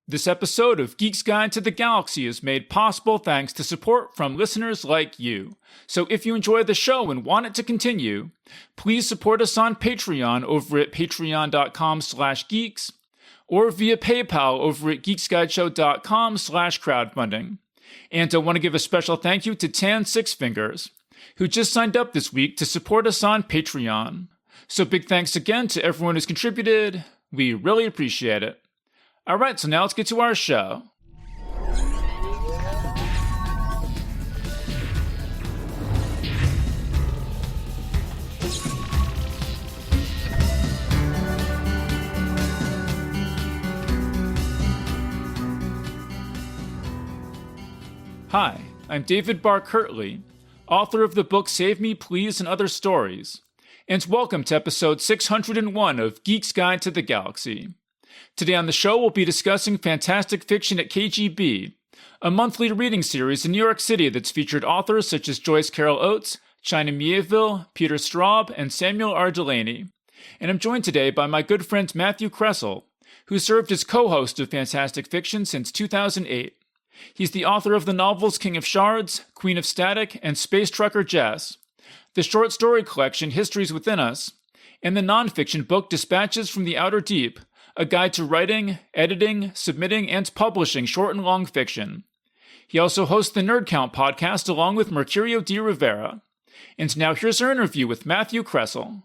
This episode of Geek's Guide to the Galaxy is made possible thanks to support from listeners like you. So if you enjoy the show and want it to continue, please support us on Patreon over at patreon.com/geeks or via PayPal over at geeksguideshow.com/crowdfunding. And I want to give a special thank you to Tan Six Fingers, who just signed up this week to support us on Patreon. So big thanks again to everyone who's contributed. We really appreciate it. All right, so now let's get to our show. Hi, I'm David Barr Kirtley, author of the book Save Me Please and Other Stories, and welcome to episode 601 of Geek's Guide to the Galaxy. Today on the show, we'll be discussing fantastic fiction at KGB, a monthly reading series in New York City that's featured authors such as Joyce Carol Oates, China Mieville, Peter Straub, and Samuel R. Delaney. And I'm joined today by my good friend Matthew Kressel, who served as co-host of Fantastic Fiction since 2008. He's the author of the novels King of Shards, Queen of Static, and Space Trucker Jess, the short story collection Histories Within Us, and the nonfiction book Dispatches from the Outer Deep, a guide to writing, editing, submitting, and publishing short and long fiction. He also hosts the Nerd Count podcast along with Mercurio de Rivera. And now here's our interview with Matthew Kressel.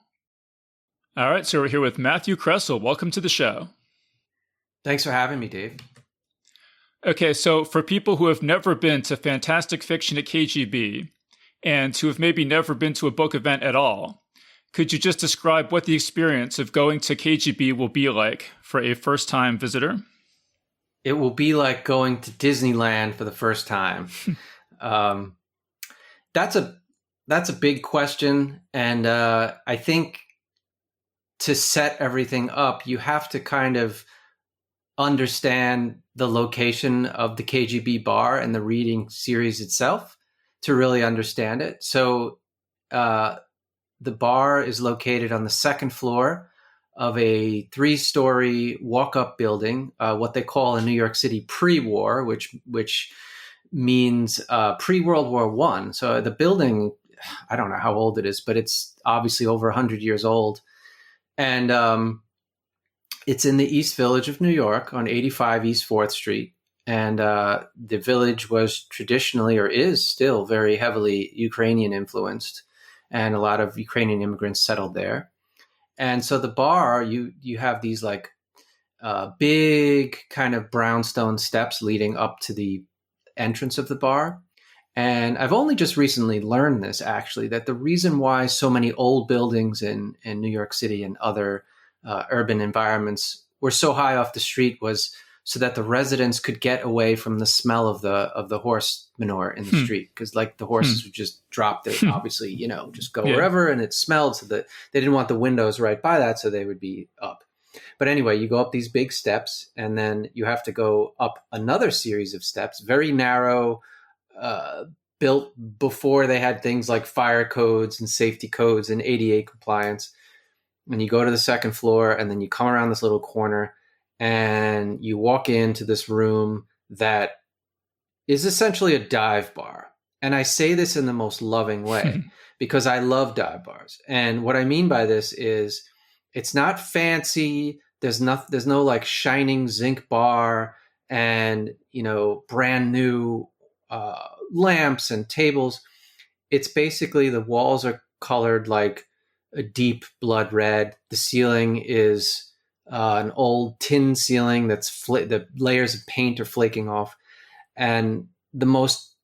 All right, so we're here with Matthew Kressel. Welcome to the show. Thanks for having me, Dave. Okay, so for people who have never been to Fantastic Fiction at KGB, and who have maybe never been to a book event at all, could you just describe what the experience of going to KGB will be like for a first-time visitor? It will be like going to Disneyland for the first time. That's a big question, and I think to set everything up, you have to kind of understand the location of the KGB bar and the reading series itself to really understand it. So the bar is located on the second floor of a 3-story walk-up building, what they call in New York City pre-war, which means pre-World War I. So the building, I don't know how old it is, but it's obviously over 100 years old. And it's in the East Village of New York on 85 East 4th Street. And the village was traditionally, or is still, very heavily Ukrainian influenced. And a lot of Ukrainian immigrants settled there. And so the bar, you have these like big kind of brownstone steps leading up to the entrance of the bar. And I've only just recently learned this, actually, that the reason why so many old buildings in New York City and other urban environments were so high off the street was so that the residents could get away from the smell of the horse manure in the street, because like the horses would just drop their, obviously, just go wherever, and it smelled, so that they didn't want the windows right by that, so they would be up. But anyway, you go up these big steps, and then you have to go up another series of steps, very narrow, built before they had things like fire codes and safety codes and ADA compliance. And you go to the second floor, and then you come around this little corner, and you walk into this room that is essentially a dive bar. And I say this in the most loving way because I love dive bars. And what I mean by this is it's not fancy. There's no like shining zinc bar and, brand new lamps and tables. It's basically the walls are colored like a deep blood red. The ceiling is an old tin ceiling that's the layers of paint are flaking off, and the most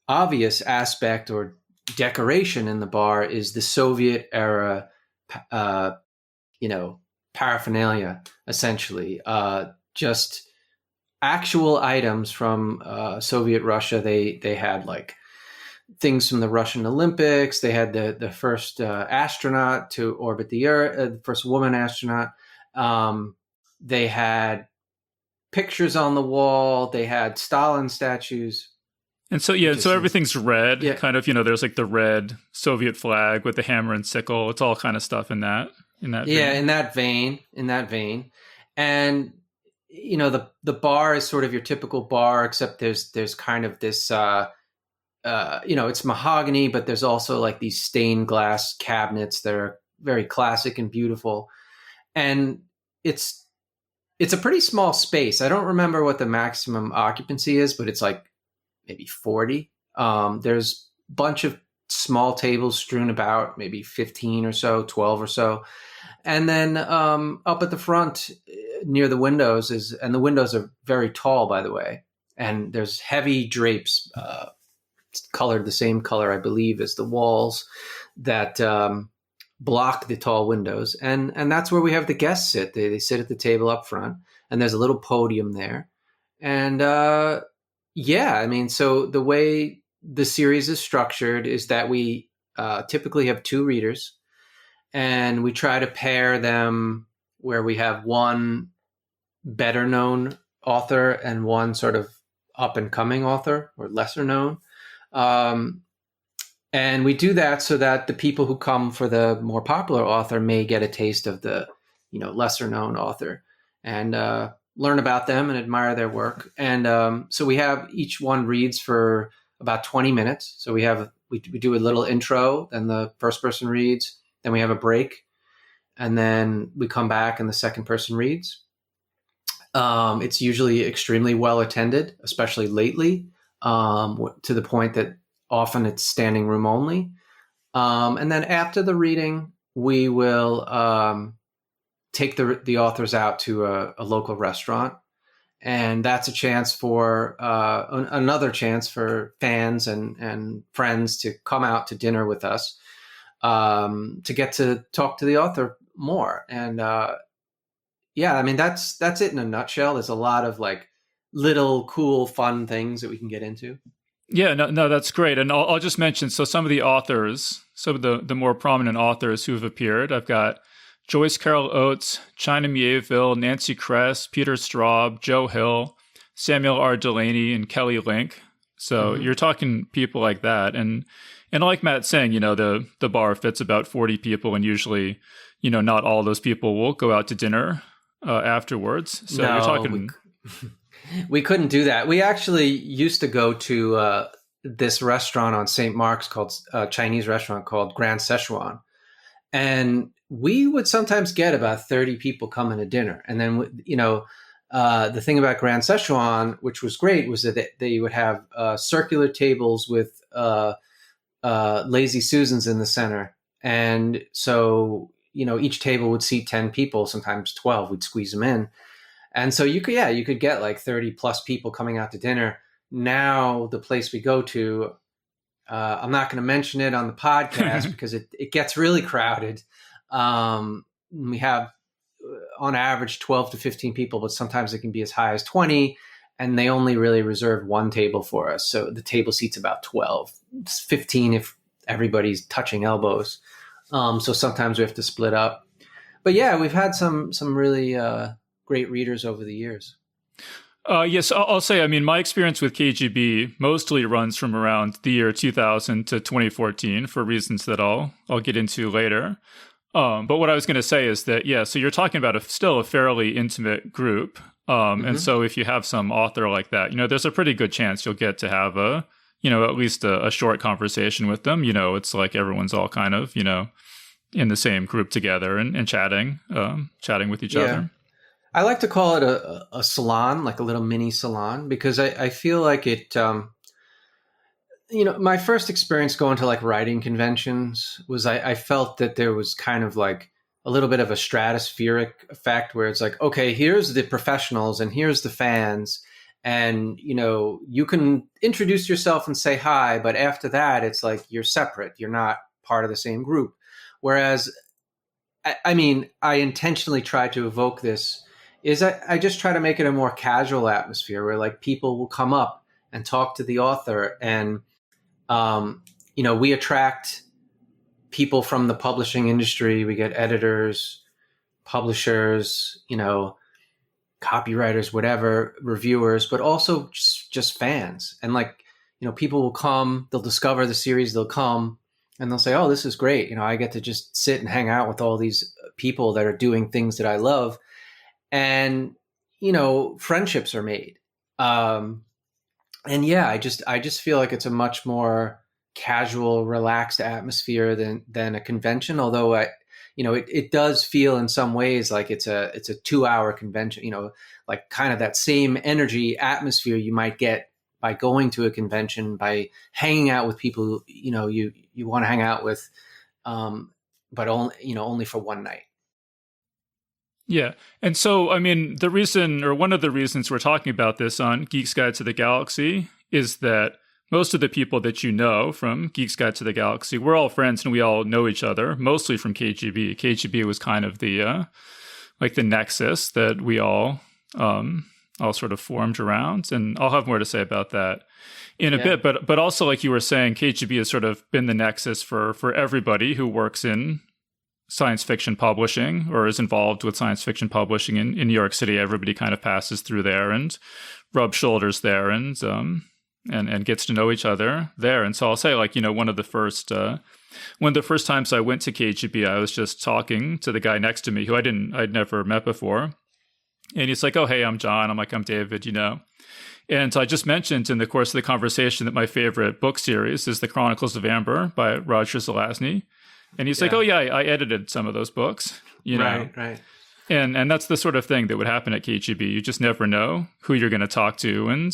obvious aspect or decoration in the bar is the Soviet era paraphernalia, essentially just actual items from Soviet Russia. They had like things from the Russian Olympics. They had the first astronaut to orbit the Earth, the first woman astronaut. They had pictures on the wall. They had Stalin statues. And so, so everything's red, kind of, there's like the red Soviet flag with the hammer and sickle. It's all kind of stuff in that vein. In that vein. And the bar is sort of your typical bar, except there's kind of this it's mahogany, but there's also like these stained glass cabinets that are very classic and beautiful. And it's a pretty small space. I don't remember what the maximum occupancy is, but it's like maybe 40. There's a bunch of small tables strewn about, maybe 15 or so, 12 or so. And then up at the front near the windows and the windows are very tall, by the way. And there's heavy drapes, colored the same color, I believe, as the walls that block the tall windows. And that's where we have the guests sit. They sit at the table up front, and there's a little podium there. And so the way the series is structured is that we typically have two readers, and we try to pair them where we have one better known author and one sort of up and coming author or lesser known. And we do that so that the people who come for the more popular author may get a taste of the, lesser known author and learn about them and admire their work. And so we have each one reads for about 20 minutes. So we do a little intro, then the first person reads, then we have a break, and then we come back and the second person reads. It's usually extremely well attended, especially lately, to the point that often it's standing room only. And then after the reading, we will take the authors out to a local restaurant. And that's a chance for another chance for fans and friends to come out to dinner with us, to get to talk to the author more. And that's it in a nutshell. There's a lot of like little cool, fun things that we can get into. Yeah, no, that's great. And I'll just mention, so some of the authors, some of the more prominent authors who have appeared, I've got Joyce Carol Oates, China Mieville, Nancy Kress, Peter Straub, Joe Hill, Samuel R. Delaney, and Kelly Link. So you're talking people like that. And like Matt's saying, the bar fits about 40 people, and usually, not all those people will go out to dinner afterwards. So you're talking... We couldn't do that. We actually used to go to this restaurant on St. Mark's called Chinese restaurant called Grand Szechuan. And we would sometimes get about 30 people coming to dinner. And then, the thing about Grand Szechuan, which was great, was that they would have circular tables with lazy Susans in the center. And so, each table would seat 10 people, sometimes 12. We'd squeeze them in. And so you could get like 30 plus people coming out to dinner. Now the place we go to, I'm not going to mention it on the podcast because it gets really crowded. We have on average 12 to 15 people, but sometimes it can be as high as 20, and they only really reserved one table for us. So the table seats about 12, it's 15 if everybody's touching elbows. So sometimes we have to split up. But yeah, we've had some really great readers over the years. Yes, I'll say, my experience with KGB mostly runs from around the year 2000 to 2014 for reasons that I'll get into later. But what I was going to say is that, so you're talking about still a fairly intimate group. And so if you have some author like that, there's a pretty good chance you'll get to have at least a short conversation with them. It's like everyone's all kind of, in the same group together and chatting with each other. I like to call it a salon, like a little mini salon, because I feel like it, my first experience going to like writing conventions was I felt that there was kind of like a little bit of a stratospheric effect where it's like, okay, here's the professionals and here's the fans. And, you can introduce yourself and say hi, but after that, it's like you're separate. You're not part of the same group. Whereas, I intentionally try to evoke this is I just try to make it a more casual atmosphere where like people will come up and talk to the author. And, we attract people from the publishing industry. We get editors, publishers, copywriters, whatever, reviewers, but also just fans. And like, people will come, they'll discover the series, they'll come and they'll say, oh, this is great. I get to just sit and hang out with all these people that are doing things that I love. and friendships are made. And yeah, I just feel like it's a much more casual, relaxed atmosphere than a convention. Although it does feel in some ways like it's a 2 hour convention. Like kind of that same energy atmosphere you might get by going to a convention, by hanging out with people you want to hang out with, but only for one night. Yeah. And so, I mean, the reason, or one of the reasons we're talking about this on Geek's Guide to the Galaxy is that most of the people that you know from Geek's Guide to the Galaxy, we're all friends and we all know each other, mostly from KGB. KGB was kind of the, like the nexus that we all sort of formed around. And I'll have more to say about that in a bit. But also, like you were saying, KGB has sort of been the nexus for everybody who works in science fiction publishing or is involved with science fiction publishing in New York City. Everybody kind of passes through there and rubs shoulders there and gets to know each other there. And so I'll say, like, one of the first times I went to KGB, I was just talking to the guy next to me who I'd never met before. And he's like, "Oh, hey, I'm John." I'm like, "I'm David, And I just mentioned in the course of the conversation that my favorite book series is The Chronicles of Amber by Roger Zelazny. And he's like, "Oh yeah, I edited some of those books, Right. And that's the sort of thing that would happen at KGB. You just never know who you're going to talk to, and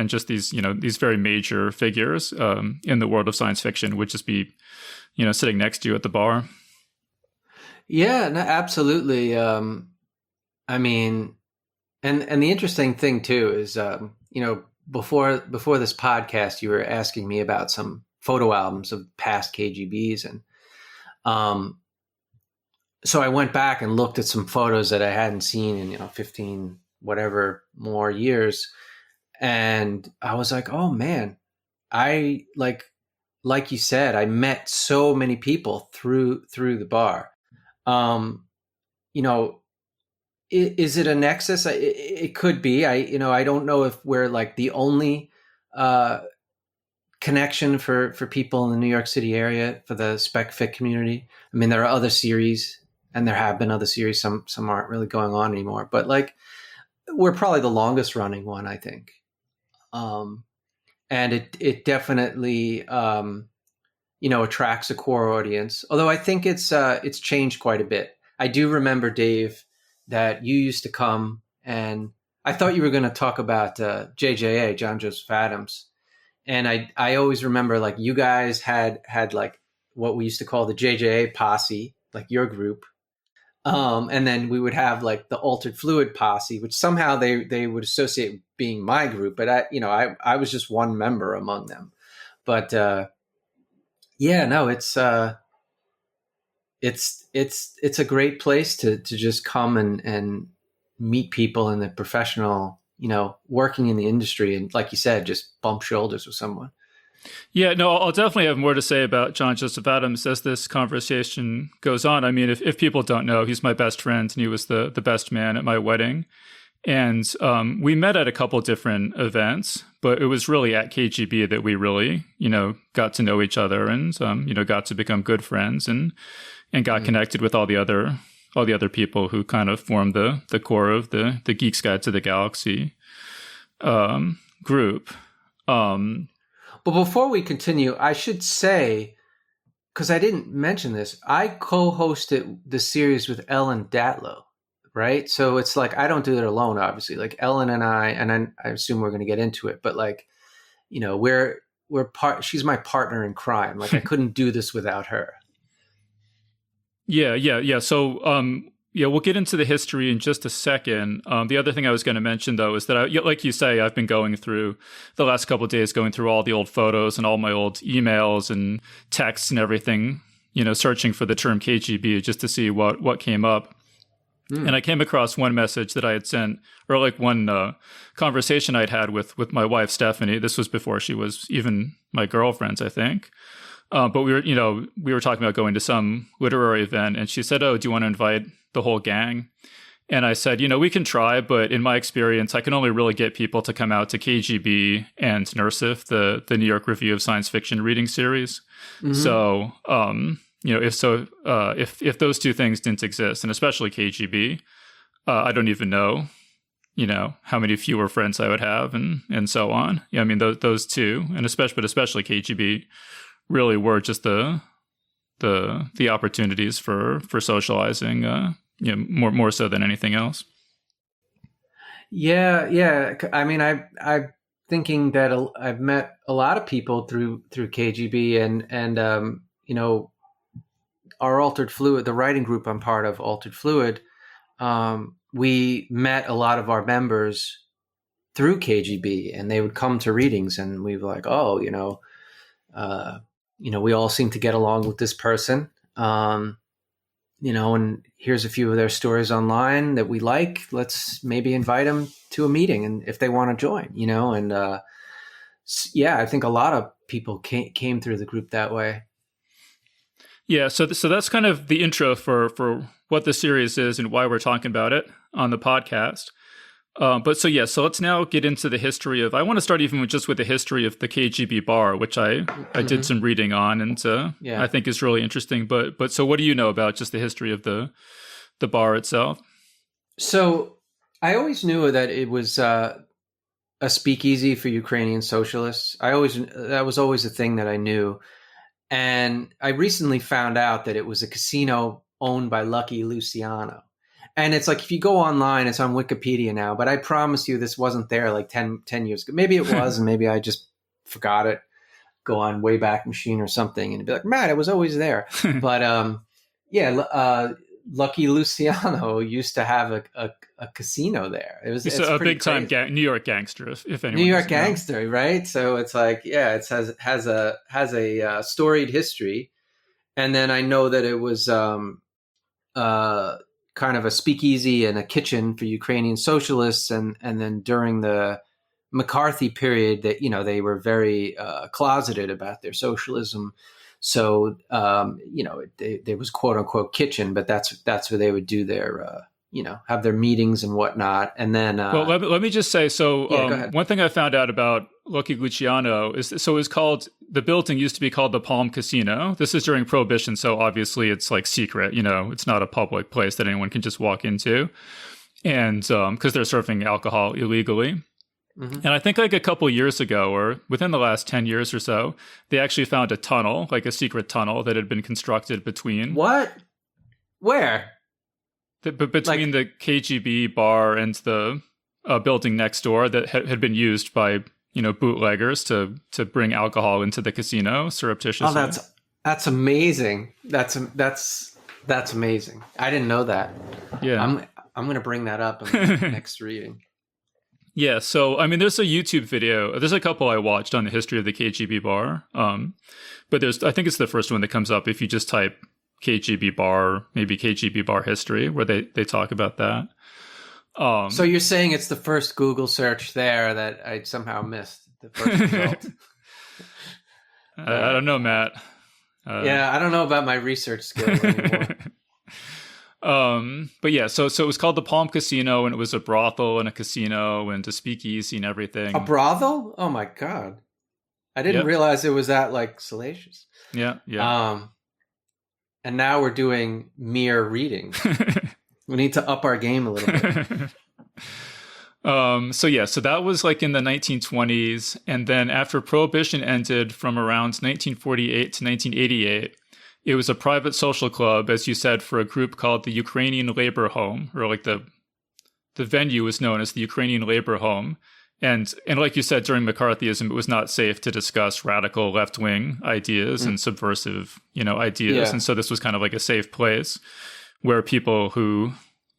just these these very major figures in the world of science fiction would just be sitting next to you at the bar." Yeah, no, absolutely. I mean, and the interesting thing too is before this podcast, you were asking me about some photo albums of past KGBs and. So I went back and looked at some photos that I hadn't seen in 15 whatever more years, and I was like, oh man, I like you said, I met so many people through the bar. Is it a nexus? It could be. I don't know if we're like the only connection for people in the New York City area for the spec fic community. I mean, there are other series, and there have been other series. Some aren't really going on anymore, but like we're probably the longest running one, I think. And it definitely attracts a core audience. Although I think it's changed quite a bit. I do remember, Dave, that you used to come, and I thought you were going to talk about JJA, John Joseph Adams. And I always remember, like, you guys had like what we used to call the JJA posse, like your group. And then we would have like the Altered Fluid posse, which somehow they would associate with being my group. But I was just one member among them. But it's a great place to just come and meet people in the professional, working in the industry, and like you said, just bump shoulders with someone. Yeah, no, I'll definitely have more to say about John Joseph Adams as this conversation goes on. I mean, if people don't know, he's my best friend, and he was the best man at my wedding. And we met at a couple different events, but it was really at KGB that we really, got to know each other and, got to become good friends and got connected with all the other people who kind of formed the core of the Geek's Guide to the Galaxy group. But before we continue, I should say, because I didn't mention this, I co-hosted the series with Ellen Datlow, right? So it's like, I don't do it alone, obviously. Like Ellen and I assume we're going to get into it, but like, she's my partner in crime. Like I couldn't do this without her. Yeah. So, we'll get into the history in just a second. The other thing I was going to mention, though, is that, like you say, I've been going through the last couple of days, going through all the old photos and all my old emails and texts and everything, searching for the term KGB just to see what came up. And I came across one message that I had sent, or like one conversation I'd had with my wife, Stephanie. This was before she was even my girlfriend, I think. But we were talking about going to some literary event, and she said, "Oh, do you want to invite the whole gang?" And I said, we can try, but in my experience, I can only really get people to come out to KGB and NERSIF, the New York Review of Science Fiction reading series. Mm-hmm. So, if those two things didn't exist, and especially KGB, I don't even know, how many fewer friends I would have, and so on. Yeah, I mean those two, and especially KGB, really were just the opportunities for socializing, more so than anything else. Yeah. I mean, I'm thinking that I've met a lot of people through KGB, and our Altered Fluid, the writing group I'm part of, Altered Fluid. We met a lot of our members through KGB, and they would come to readings, and we were like, oh, we all seem to get along with this person. And here's a few of their stories online that we like. Let's maybe invite them to a meeting, and if they want to join, I think a lot of people came through the group that way. Yeah, so that's kind of the intro for what the series is and why we're talking about it on the podcast. So let's now get into the history of. I want to start even with the history of the KGB bar, which I did some reading on, and I think is really interesting. But so what do you know about just the history of the bar itself? So I always knew that it was a speakeasy for Ukrainian socialists. That was always a thing that I knew. And I recently found out that it was a casino owned by Lucky Luciano. And it's like, if you go online, it's on Wikipedia now, but I promise you this wasn't there like 10 years ago. Maybe it was, and maybe I just forgot it. Go on Wayback Machine or something and be like, man, it was always there. But Lucky Luciano used to have a casino there. It's a big time New York gangster, if anyone. New York gangster, right? So it's like, it has a storied history, and then I know that it was kind of a speakeasy and a kitchen for Ukrainian socialists, and then during the McCarthy period, that they were very closeted about their socialism. So, there was quote unquote kitchen, but that's where they would do their, have their meetings and whatnot. And then, well, let me just say, go ahead. One thing I found out about Lucky Luciano is, the building used to be called the Palm Casino. This is during Prohibition. So obviously it's like secret, it's not a public place that anyone can just walk into. And, cause they're serving alcohol illegally. Mm-hmm. And I think like a couple years ago, or within the last 10 years or so, they actually found a tunnel, like a secret tunnel that had been constructed between. What? Where? Between the KGB bar and the building next door that had been used by, bootleggers to bring alcohol into the casino surreptitiously. Oh, that's amazing. That's amazing. I didn't know that. Yeah. I'm going to bring that up in the next reading. Yeah, so, I mean, there's a YouTube video. There's a couple I watched on the history of the KGB bar. But I think it's the first one that comes up if you just type KGB bar, maybe KGB bar history, where they talk about that. So you're saying it's the first Google search there that I somehow missed, the first result? I don't know, Matt. I don't know about my research skills anymore. But yeah, so it was called the Palm Casino, and it was a brothel and a casino and a speakeasy and everything. A brothel? Oh my God. I didn't realize it was that like salacious. Yeah. And now we're doing mere reading. We need to up our game a little bit. So that was like in the 1920s. And then after Prohibition ended from around 1948 to 1988, it was a private social club, as you said, for a group called the Ukrainian Labor Home, or like the venue was known as the Ukrainian Labor Home. And like you said, during McCarthyism, it was not safe to discuss radical left-wing ideas and subversive, ideas. Yeah. And so this was kind of like a safe place where people who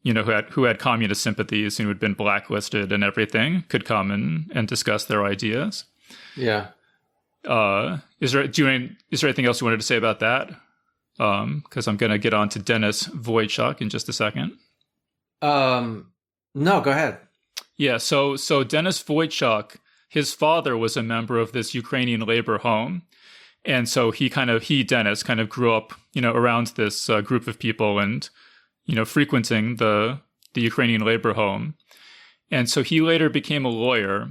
had communist sympathies and who had been blacklisted and everything could come and discuss their ideas. Yeah. Is there anything else you wanted to say about that? Because I'm going to get on to Dennis Wojcik in just a second. No, go ahead. Yeah, so Dennis Wojcik, his father was a member of this Ukrainian labor home. And so Dennis kind of grew up, around this group of people and, frequenting the Ukrainian labor home. And so he later became a lawyer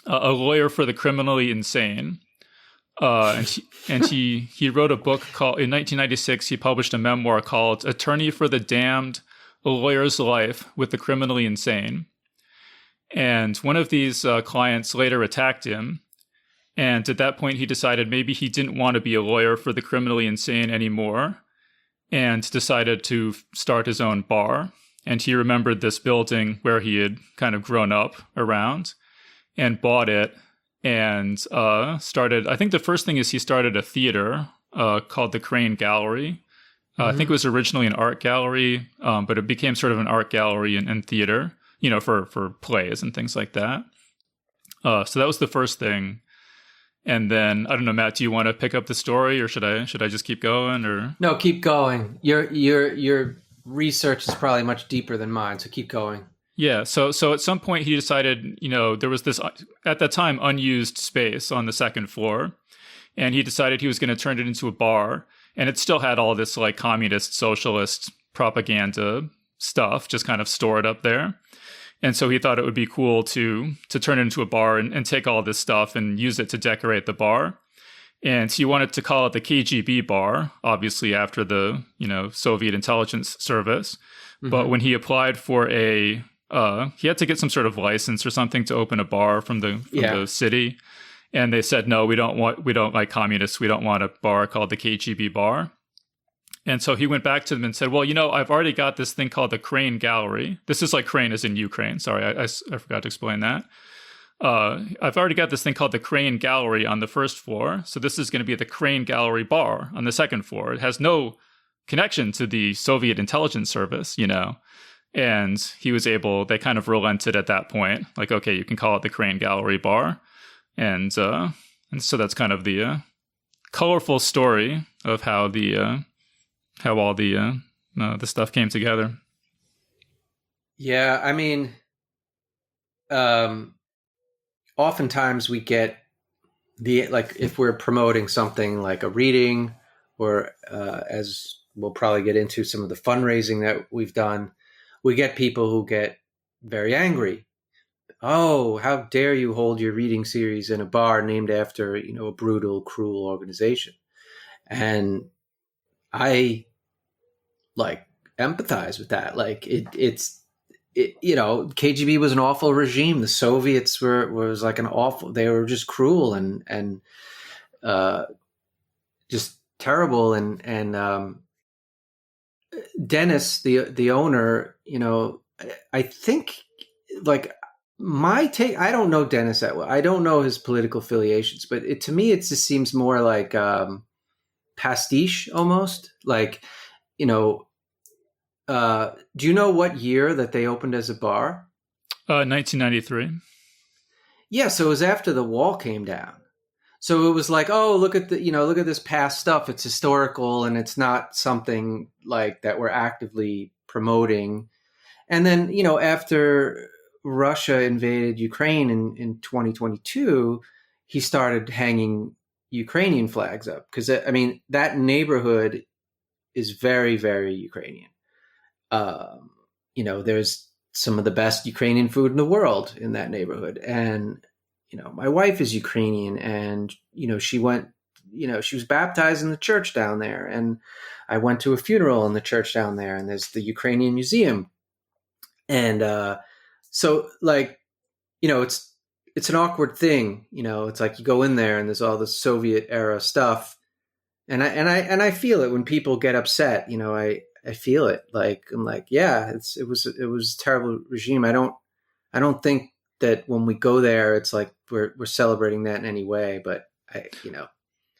for the criminally insane. And he wrote a book called, in 1996, he published a memoir called Attorney for the Damned, a lawyer's life with the criminally insane. And one of these clients later attacked him. And at that point, he decided maybe he didn't want to be a lawyer for the criminally insane anymore and decided to start his own bar. And he remembered this building where he had kind of grown up around and bought it and started. I think the first thing is he started a theater called the Crane Gallery. I think it was originally an art gallery, but it became sort of an art gallery and theater, for plays and things like that. So that was the first thing. And then, I don't know, Matt, do you want to pick up the story or should I just keep going or? No, keep going. Your research is probably much deeper than mine, so keep going. Yeah. So at some point he decided, there was this, at that time, unused space on the second floor. And he decided he was going to turn it into a bar. And it still had all this like communist, socialist propaganda stuff, just kind of stored up there. And so he thought it would be cool to turn it into a bar and take all this stuff and use it to decorate the bar. And he wanted to call it the KGB bar, obviously after the, Soviet intelligence service. Mm-hmm. But when he applied for he had to get some sort of license or something to open a bar from the city. And they said, no, we don't like communists. We don't want a bar called the KGB bar. And so he went back to them and said, well, I've already got this thing called the Crane Gallery. This is like Crane as in Ukraine. Sorry, I forgot to explain that. I've already got this thing called the Crane Gallery on the first floor. So this is going to be the Crane Gallery bar on the second floor. It has no connection to the Soviet intelligence service, And they kind of relented at that point. Like, okay, you can call it the Crane Gallery bar. And so that's kind of the colorful story of how all the stuff came together. Yeah, I mean, oftentimes we get if we're promoting something like a reading, or as we'll probably get into some of the fundraising that we've done, we get people who get very angry. Oh, how dare you hold your reading series in a bar named after, a brutal, cruel organization. And I empathize with that. KGB was an awful regime. The Soviets was like they were just cruel and just terrible. And Dennis, the owner, I think my take, I don't know Dennis that well. I don't know his political affiliations, but to me, it just seems more like pastiche almost. Do you know what year that they opened as a bar? 1993. Yeah, so it was after the wall came down. So it was like, oh, look at this past stuff. It's historical, and it's not something like that we're actively promoting. And then, after Russia invaded Ukraine in 2022, he started hanging Ukrainian flags up because, that neighborhood is very, very Ukrainian. There's some of the best Ukrainian food in the world in that neighborhood. And, my wife is Ukrainian, and, she was baptized in the church down there. And I went to a funeral in the church down there, and there's the Ukrainian museum. And, so it's an awkward thing, it's like you go in there and there's all the Soviet era stuff. And I feel it when people get upset, I feel it. I'm like, yeah, it was a terrible regime. I don't think that when we go there, it's like we're celebrating that in any way, but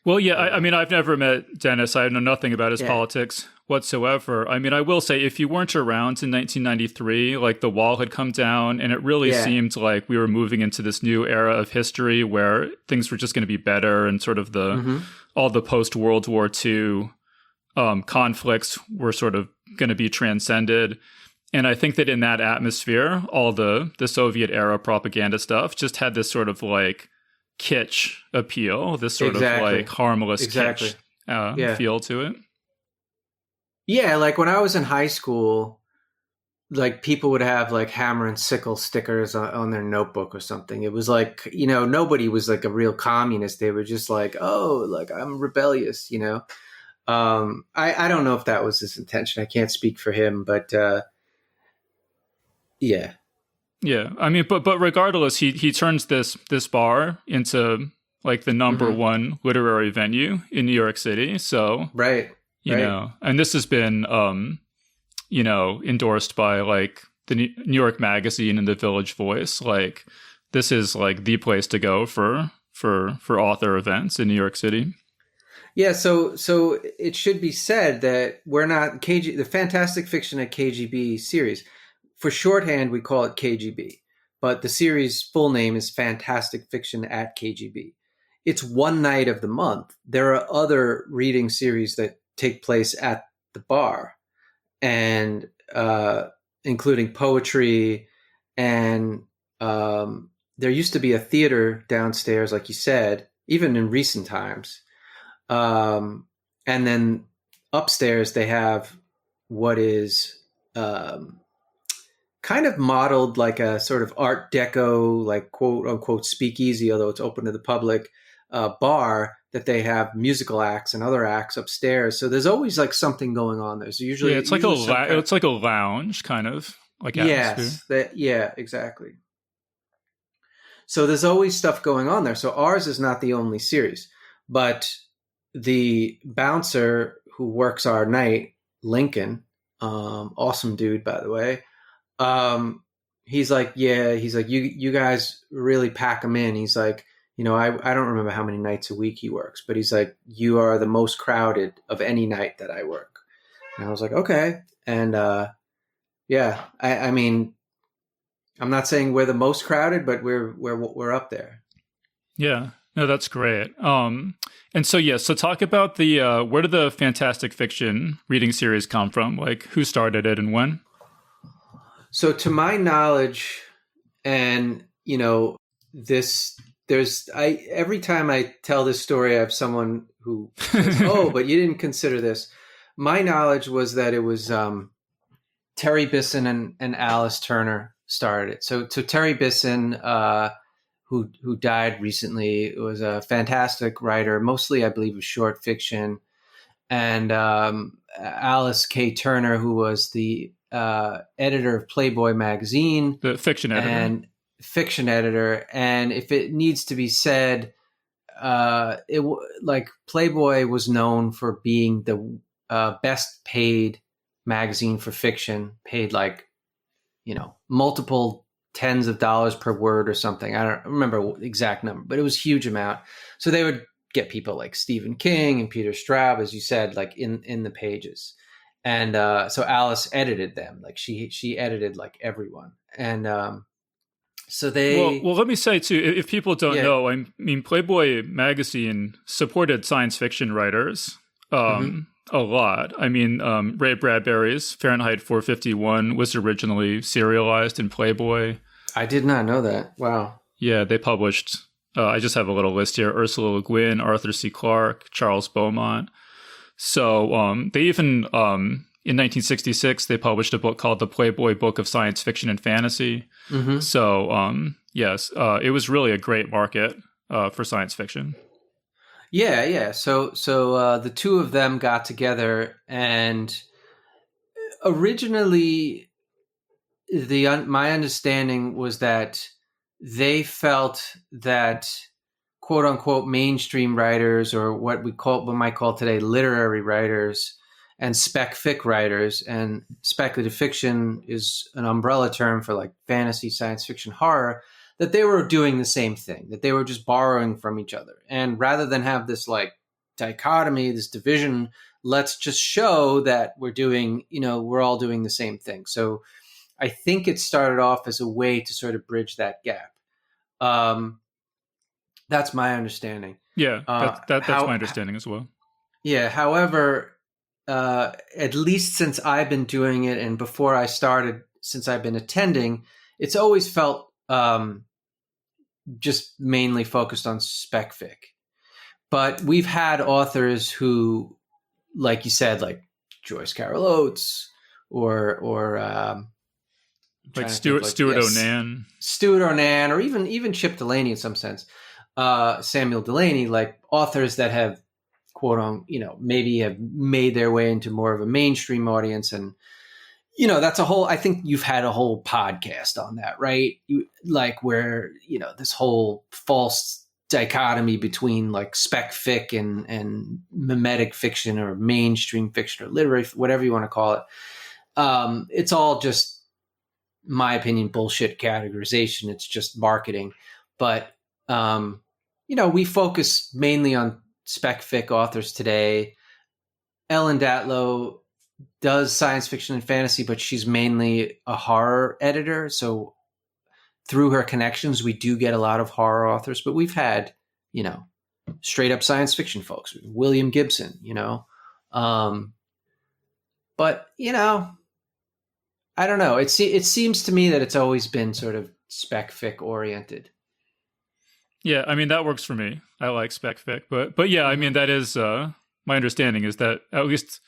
Well, yeah, I've never met Dennis. I know nothing about his politics whatsoever. I will say, if you weren't around in 1993, the wall had come down, and it really seemed like we were moving into this new era of history where things were just going to be better, and sort of all the post-World War II conflicts were sort of going to be transcended. And I think that in that atmosphere, all the Soviet era propaganda stuff just had this sort of kitsch appeal, this sort of harmless kitsch feel to it. Yeah, when I was in high school, people would have hammer and sickle stickers on their notebook or something. It was nobody was a real communist. They were just I'm rebellious, I don't know if that was his intention. I can't speak for him, but Yeah. Yeah, I mean, but regardless, he turns this bar into like the number Mm-hmm. one literary venue in New York City. So, Right. you Right. know, and this has been endorsed by like the New York Magazine and the Village Voice. Like, this is like the place to go for author events in New York City. Yeah, so it should be said that we're not the Fantastic Fiction at KGB series. For shorthand, we call it KGB, but the series full name is Fantastic Fiction at KGB. It's one night of the month. There are other reading series that take place at the bar, and including poetry, and there used to be a theater downstairs, like you said, even in recent times. And then upstairs they have what is kind of modeled like a sort of Art Deco, like quote unquote speakeasy, although it's open to the public, bar that they have musical acts and other acts upstairs. So there's always like something going on there. So usually, Yeah, it's like it's like a lounge kind of like atmosphere. yes, yeah, exactly. So there's always stuff going on there. So ours is not the only series, but the bouncer who works our night, Lincoln, awesome dude, by the way. He's like, you guys really pack him in. He's like, I don't remember how many nights a week he works, but he's like, you are the most crowded of any night that I work. And I was like, okay. And, yeah, I mean, I'm not saying we're the most crowded, but we're up there. Yeah. No, that's great. And so so talk about the where did the Fantastic Fiction reading series come from? Like, who started it and when? So to my knowledge, and every time I tell this story, I have someone who says, "Oh, but you didn't consider this." My knowledge was that it was Terry Bisson and Alice Turner started it. So Terry Bisson, who died recently, was a fantastic writer, mostly I believe of short fiction, and Alice K. Turner, who was the editor of Playboy magazine, The fiction editor. And if it needs to be said, like Playboy was known for being the best paid magazine for fiction, paid like multiple tens of dollars per word or something. I don't remember the exact number, but it was a huge amount. So they would get people like Stephen King and Peter Straub, as you said, like in the pages. And so Alice edited them. Like she edited like everyone. And so they... Well, let me say too, if people don't know, I mean, Playboy magazine supported science fiction writers a lot. I mean, Ray Bradbury's Fahrenheit 451 was originally serialized in Playboy. I did not know that. Wow. Yeah, they published, I just have a little list here, Ursula Le Guin, Arthur C. Clarke, Charles Beaumont. So they even, in 1966, they published a book called The Playboy Book of Science Fiction and Fantasy. Mm-hmm. So, yes, it was really a great market for science fiction. Yeah. So the two of them got together, and originally, my understanding was that they felt that quote unquote mainstream writers, or what we might call today literary writers, and spec fic writers, and speculative fiction is an umbrella term for like fantasy, science fiction, horror, that they were doing the same thing, that they were just borrowing from each other. And rather than have this like dichotomy, this division, let's just show that we're all doing the same thing. So I think it started off as a way to sort of bridge that gap. That's my understanding. Yeah, that's my understanding as well. Yeah. However, at least since I've been doing it, and before I started, since I've been attending, it's always felt just mainly focused on spec fic. But we've had authors who, like you said, like Joyce Carol Oates, or like Stuart Onan, or even Chip Delaney in some sense, Samuel Delaney, like authors that have quote on maybe have made their way into more of a mainstream audience, and that's I think you've had a whole podcast on that, right? Where, this whole false dichotomy between like spec fic and mimetic fiction or mainstream fiction or literary, whatever you want to call it. It's all just, my opinion, bullshit categorization. It's just marketing. But, we focus mainly on spec fic authors today. Ellen Datlow does science fiction and fantasy, but she's mainly a horror editor. So through her connections, we do get a lot of horror authors, but we've had, straight up science fiction folks, William Gibson, but, I don't know. It seems to me that it's always been sort of spec fic oriented. Yeah, I mean, that works for me. I like spec fic, but yeah, I mean, that is my understanding is that at least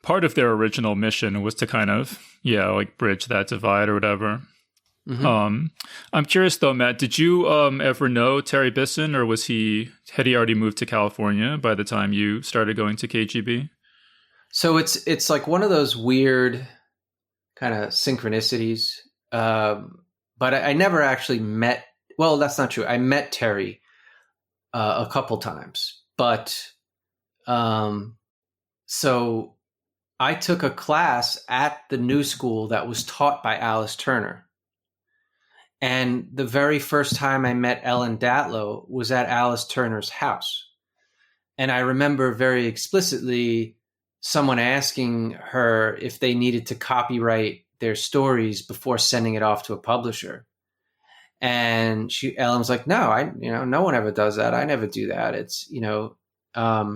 part of their original mission was to kind of, bridge that divide or whatever. Mm-hmm. I'm curious though, Matt, did you ever know Terry Bisson, or had he already moved to California by the time you started going to KGB? So it's like one of those weird kind of synchronicities. But I never actually met, well, that's not true. I met Terry a couple times, but so I took a class at the New School that was taught by Alice Turner. And the very first time I met Ellen Datlow was at Alice Turner's house. And I remember very explicitly someone asking her if they needed to copyright their stories before sending it off to a publisher. And Ellen was like, no, no one ever does that. I never do that. It's, why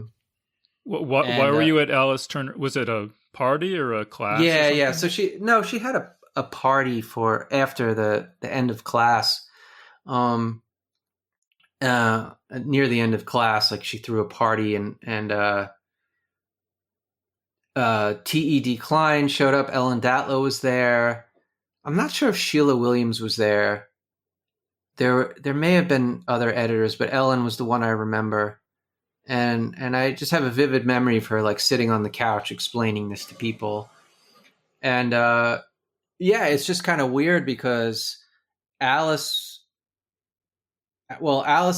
were you at Alice Turner? Was it a party or a class? Yeah. So she had a party for after the end of class. Near the end of class, like she threw a party and T.E.D. Klein showed up. Ellen Datlow was there. I'm not sure if Sheila Williams was there. There may have been other editors, but Ellen was the one I remember. And I just have a vivid memory of her like sitting on the couch explaining this to people. And it's just kind of weird because Alice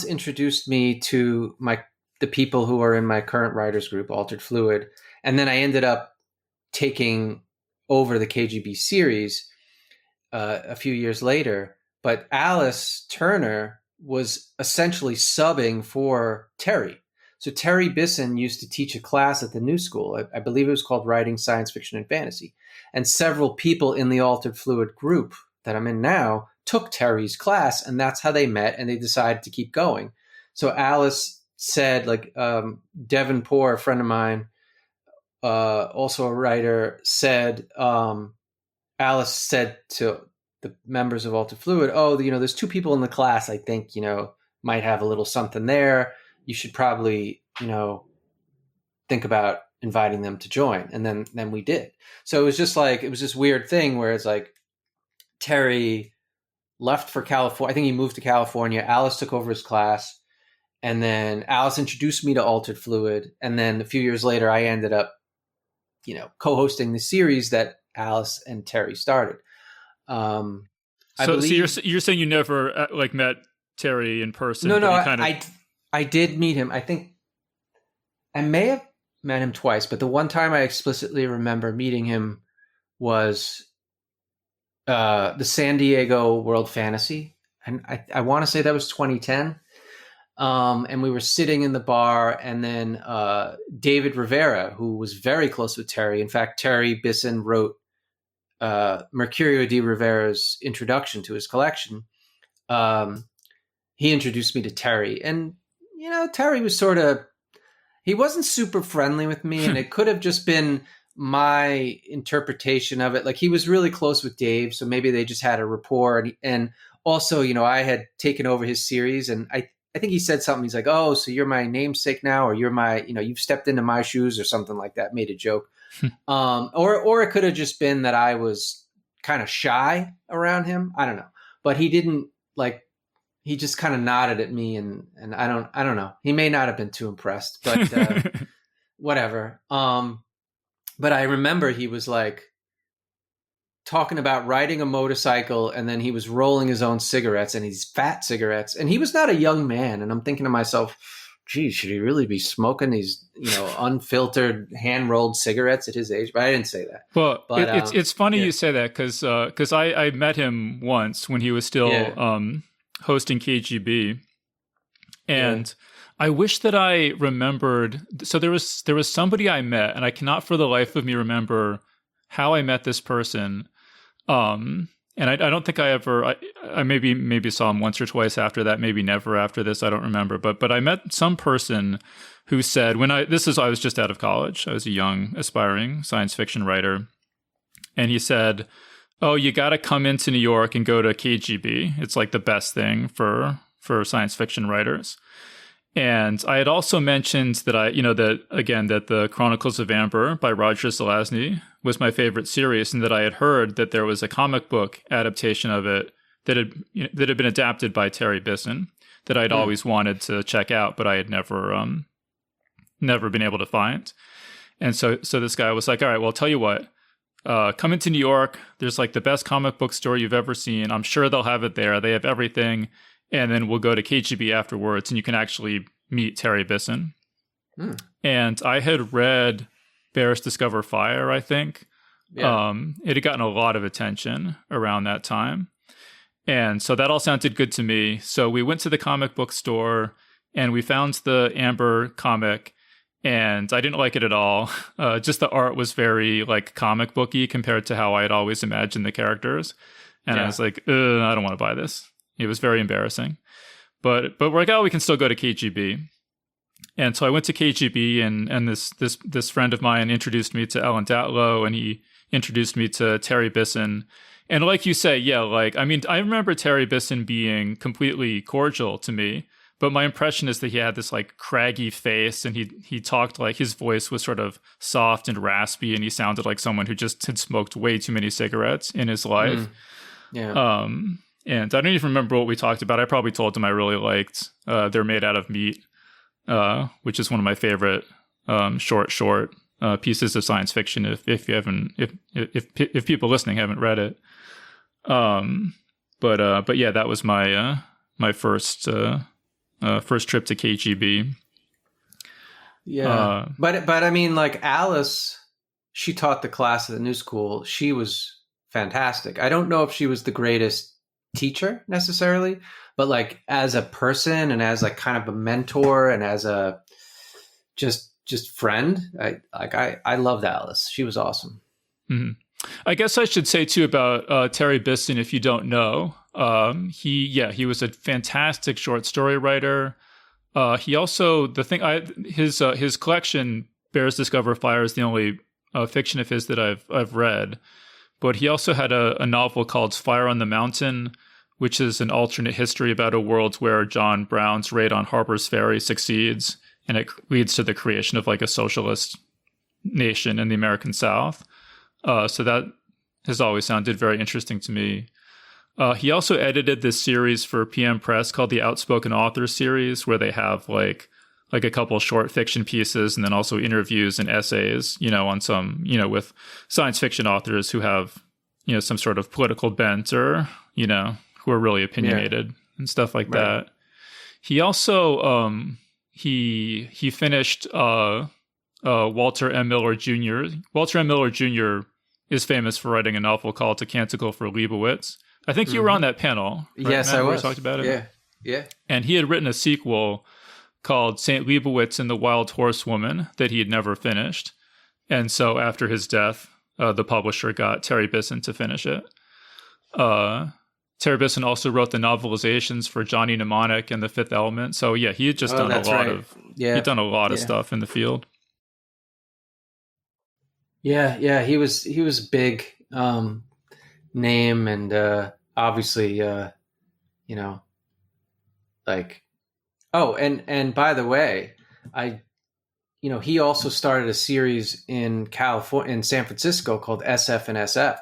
introduced me to the people who are in my current writers group, Altered Fluid. And then I ended up taking over the KGB series a few years later. But Alice Turner was essentially subbing for Terry. So Terry Bisson used to teach a class at the New School. I believe it was called Writing Science Fiction and Fantasy. And several people in the Altered Fluid group that I'm in now took Terry's class, and that's how they met, and they decided to keep going. So Alice said, Devin Poor, a friend of mine, also a writer, said, Alice said to the members of Altered Fluid, there's two people in the class I think, might have a little something there. You should probably, think about inviting them to join. And then we did. So it was just it was this weird thing where it's like Terry left for California. I think he moved to California. Alice took over his class. And then Alice introduced me to Altered Fluid. And then a few years later, I ended up, co-hosting the series that Alice and Terry started. So you're saying you never met Terry in person? No, I did meet him. I think I may have met him twice, but the one time I explicitly remember meeting him was the San Diego World Fantasy. And I want to say that was 2010. And we were sitting in the bar, and then David Rivera, who was very close with Terry. In fact, Terry Bisson wrote Mercurio de Rivera's introduction to his collection. He introduced me to Terry, and Terry was he wasn't super friendly with me, and it could have just been my interpretation of it. Like, he was really close with Dave, so maybe they just had a rapport. And also, I had taken over his series, and I think he said something. He's like, "Oh, so you're my namesake now, or you're my, you've stepped into my shoes," or something like that. Made a joke. Or it could have just been that I was kind of shy around him. I don't know, but he didn't he just kind of nodded at me, and I don't know. He may not have been too impressed, but whatever. But I remember he was like, talking about riding a motorcycle, and then he was rolling his own cigarettes, and these fat cigarettes, and he was not a young man. And I'm thinking to myself, gee, should he really be smoking these, unfiltered hand rolled cigarettes at his age? But I didn't say that. Well, But it's funny you say that because I met him once when he was still hosting KGB, and I wish that I remembered. So there was somebody I met, and I cannot for the life of me remember how I met this person. And I don't think I ever. I maybe saw him once or twice after that. Maybe never after this. I don't remember. But I met some person who said I was just out of college. I was a young aspiring science fiction writer, and he said, "Oh, you got to come into New York and go to KGB. It's like the best thing for science fiction writers." And I had also mentioned that that the Chronicles of Amber by Roger Zelazny was my favorite series, and that I had heard that there was a comic book adaptation of it that had been adapted by Terry Bisson that I'd always wanted to check out, but I had never been able to find. And so this guy was like, "All right, well, I'll tell you what, come into New York. There's like the best comic book store you've ever seen. I'm sure they'll have it there. They have everything. And then we'll go to KGB afterwards, and you can actually meet Terry Bisson." And I had read Bears Discover Fire, I think. Yeah. It had gotten a lot of attention around that time. And so that all sounded good to me. So we went to the comic book store, and we found the Amber comic, and I didn't like it at all. Just the art was very like comic booky compared to how I had always imagined the characters. And I was like, I don't want to buy this. It was very embarrassing, but we're like, oh, we can still go to KGB. And so I went to KGB, and this friend of mine introduced me to Ellen Datlow, and he introduced me to Terry Bisson. And like you say, I remember Terry Bisson being completely cordial to me, but my impression is that he had this like craggy face, and he talked like his voice was sort of soft and raspy, and he sounded like someone who just had smoked way too many cigarettes in his life. Yeah. And I don't even remember what we talked about. I probably told him I really liked They're Made Out of Meat, which is one of my favorite short pieces of science fiction. If you haven't, if people listening haven't read it, but yeah, that was my my first trip to KGB. Yeah, but I mean, like Alice, she taught the class at the new school. She was fantastic. I don't know if she was the greatest teacher necessarily, but like as a person and as like kind of a mentor and as a just friend, I loved Alice. She was awesome. Mm-hmm. I guess I should say too about Terry Bisson, if you don't know, he was a fantastic short story writer. He also his collection Bears Discover Fire is the only fiction of his that I've read. But he also had a novel called Fire on the Mountain, which is an alternate history about a world where John Brown's raid on Harper's Ferry succeeds, and it leads to the creation of like a socialist nation in the American South. So that has always sounded very interesting to me. He also edited this series for PM Press called the Outspoken Authors series, where they have like a couple of short fiction pieces and then also interviews and essays, on some, with science fiction authors who have, some sort of political bent or, who are really opinionated and stuff like that. He also, he finished Walter M. Miller Jr. Walter M. Miller Jr. is famous for writing a novel called A Canticle for Leibowitz. I think you were on that panel. Right, yes, Matt, I where was. we talked about it. Yeah. And he had written a sequel called St. Leibowitz and the Wild Horsewoman that he had never finished. And so after his death, the publisher got Terry Bisson to finish it. Terry Bisson also wrote the novelizations for Johnny Mnemonic and The Fifth Element. So yeah, he had just done a lot of stuff in the field. Yeah, he was big name, and obviously like, oh, and by the way, he also started a series in San Francisco called SF and SF.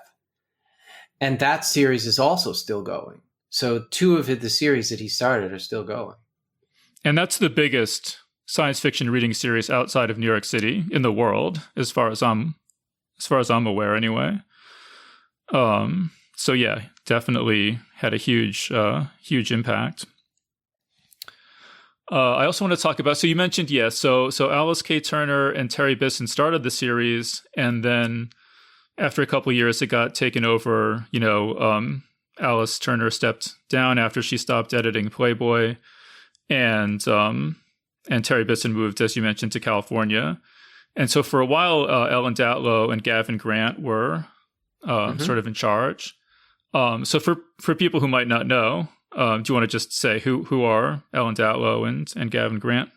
And that series is also still going. So two of the series that he started are still going. And that's the biggest science fiction reading series outside of New York City in the world, as far as I'm aware anyway. So yeah, definitely had a huge impact. I also want to talk about, so you mentioned, so Alice K. Turner and Terry Bisson started the series, and then after a couple of years, it got taken over. Alice Turner stepped down after she stopped editing Playboy, and Terry Bisson moved, as you mentioned, to California. And so for a while, Ellen Datlow and Gavin Grant were sort of in charge. So for people who might not know, do you want to just say who are Ellen Datlow and Gavin Grant?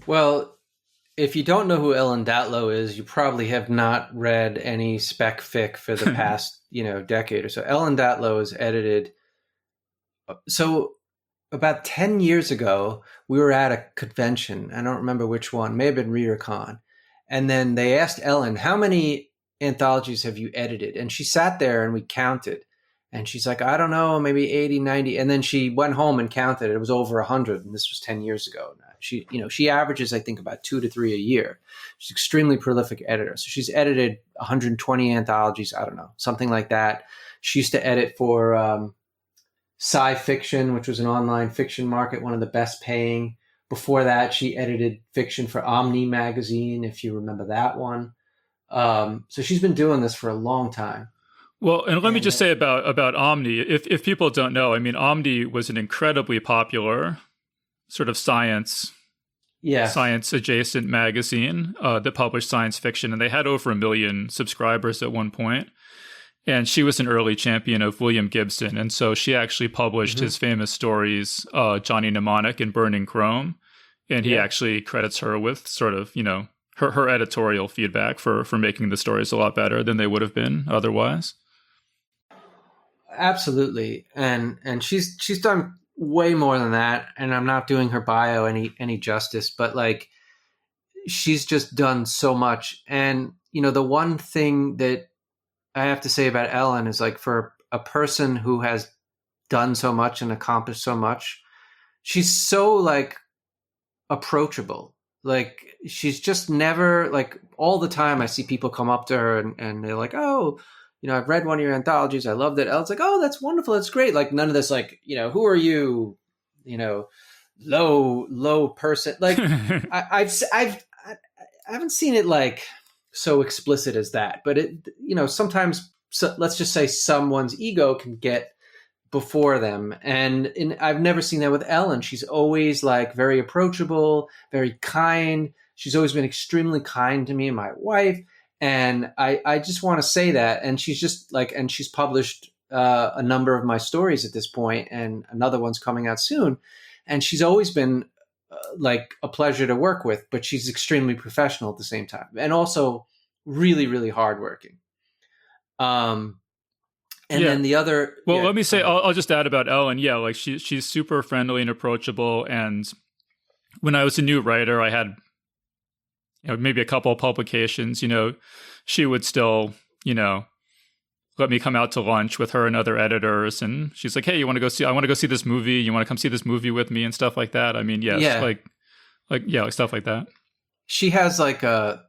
Well, if you don't know who Ellen Datlow is, you probably have not read any spec fic for the past, decade or so. Ellen Datlow is edited. So about 10 years ago, we were at a convention. I don't remember which one, may have been ReaderCon. And then they asked Ellen, how many anthologies have you edited? And she sat there and we counted. And she's like, I don't know, maybe 80, 90. And then she went home and counted. It was over 100. And this was 10 years ago. She averages, I think, about 2 to 3 a year. She's an extremely prolific editor. So she's edited 120 anthologies. I don't know, something like that. She used to edit for Sci Fiction, which was an online fiction market, one of the best paying. Before that, she edited fiction for Omni magazine, if you remember that one. So she's been doing this for a long time. Well, and let me just say about Omni, if people don't know, I mean, Omni was an incredibly popular sort of science adjacent magazine that published science fiction, and they had over 1 million subscribers at one point. And she was an early champion of William Gibson, and so she actually published his famous stories, Johnny Mnemonic and Burning Chrome, and he actually credits her with sort of her editorial feedback for making the stories a lot better than they would have been otherwise. Absolutely, and she's done way more than that, and I'm not doing her bio any justice, but like she's just done so much. And the one thing that I have to say about Ellen is, like, for a person who has done so much and accomplished so much, she's so like approachable. Like, she's just never, like, all the time I see people come up to her and they're like, oh, I've read one of your anthologies. I loved it. Ellen's like, oh, that's wonderful. That's great. Like, none of this, like, who are you? Low person. Like, I haven't seen it like so explicit as that, but it, sometimes, let's just say someone's ego can get before them. And I've never seen that with Ellen. She's always like very approachable, very kind. She's always been extremely kind to me and my wife. And I just want to say that. And she's just like, and she's published a number of my stories at this point, and another one's coming out soon. And she's always been like a pleasure to work with, but she's extremely professional at the same time, and also really, really hardworking. Then the other, let me say, I'll just add about Ellen. Yeah, like she's super friendly and approachable. And when I was a new writer, I had maybe a couple of publications. She would still let me come out to lunch with her and other editors, and she's like, "Hey, I want to go see this movie. You want to come see this movie with me?" and stuff like that. I mean, yes, like stuff like that. She has like a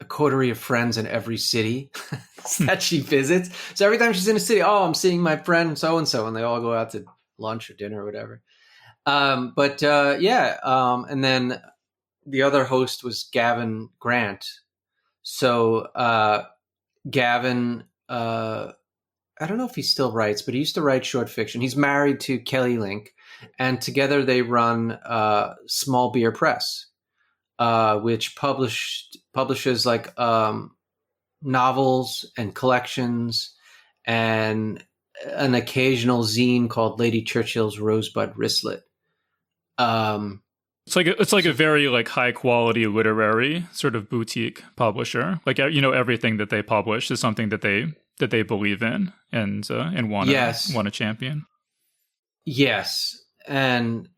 coterie of friends in every city that she visits. So every time she's in a city, oh, I'm seeing my friend so and so, and they all go out to lunch or dinner or whatever. And then the other host was Gavin Grant. So Gavin, I don't know if he still writes, but he used to write short fiction. He's married to Kelly Link, and together they run Small Beer Press, which publishes like novels and collections and an occasional zine called Lady Churchill's Rosebud Wristlet. It's like a very like high quality literary sort of boutique publisher. Like everything that they publish is something that they believe in and want to champion. Yes, and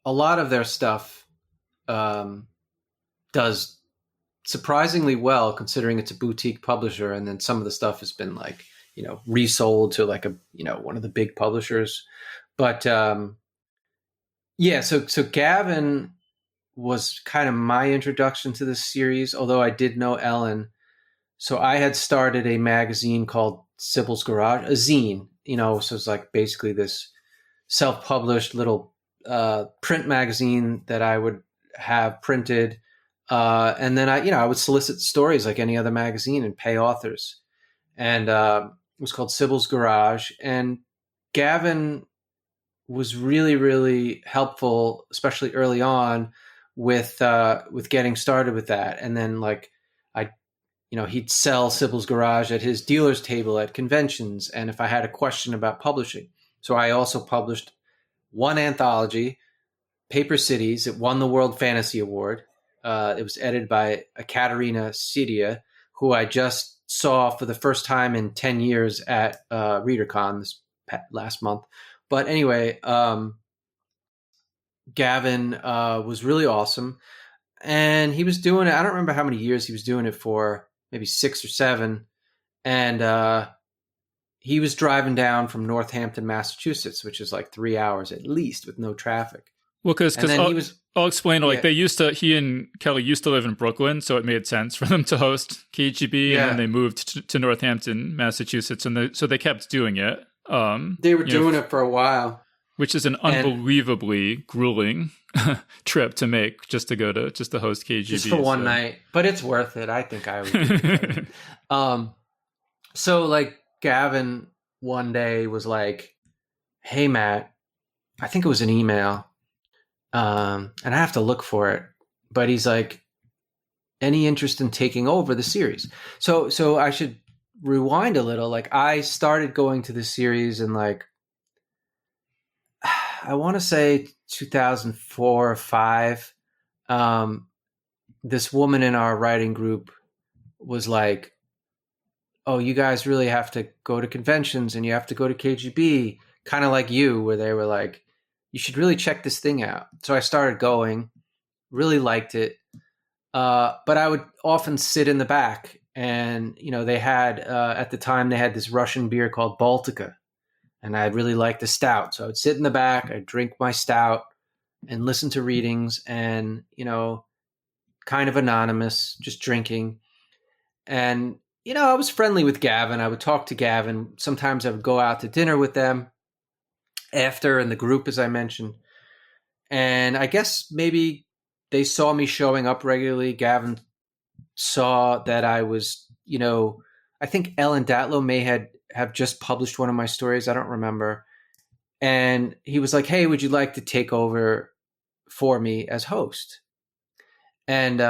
a lot of their stuff does surprisingly well, considering it's a boutique publisher. And then some of the stuff has been like resold to like a one of the big publishers, but. So Gavin was kind of my introduction to this series, although I did know Ellen. So I had started a magazine called Sybil's Garage, a zine, so it's like basically this self-published little print magazine that I would have printed. And then I would solicit stories like any other magazine and pay authors. And it was called Sybil's Garage. And Gavin was really, really helpful, especially early on with getting started with that. And then like I he'd sell Sybil's Garage at his dealer's table at conventions. And if I had a question about publishing. So I also published one anthology, Paper Cities. It won the World Fantasy Award. It was edited by Katerina Sidia, who I just saw for the first time in 10 years at ReaderCon this last month. But anyway, Gavin was really awesome. And he was doing it, I don't remember how many years he was doing it for, maybe 6 or 7. And he was driving down from Northampton, Massachusetts, which is like 3 hours at least with no traffic. Well, because I'll explain. Like he and Kelly used to live in Brooklyn, so it made sense for them to host KGB, and then they moved to Northampton, Massachusetts, and so they kept doing it. They were doing it for a while, which is an unbelievably grueling trip to make just to host KGB just for one night. But it's worth it. I think I would. Do it. So like Gavin one day was like, "Hey Matt," I think it was an email. And I have to look for it, but he's like, any interest in taking over the series? So I should rewind a little. Like I started going to the series in like, I want to say 2004 or 5. This woman in our writing group was like, oh, you guys really have to go to conventions and you have to go to KGB, kind of like you, where they were like, you should really check this thing out. So I started going, really liked it. But I would often sit in the back and, they had, at the time they had this Russian beer called Baltica, and I really liked the stout. So I would sit in the back, I'd drink my stout and listen to readings and, kind of anonymous, just drinking. And, I was friendly with Gavin. I would talk to Gavin. Sometimes I would go out to dinner with them after in the group, as I mentioned. And I guess maybe they saw me showing up regularly. Gavin saw that I was, I think Ellen Datlow may have just published one of my stories. I don't remember. And he was like, hey, would you like to take over for me as host? And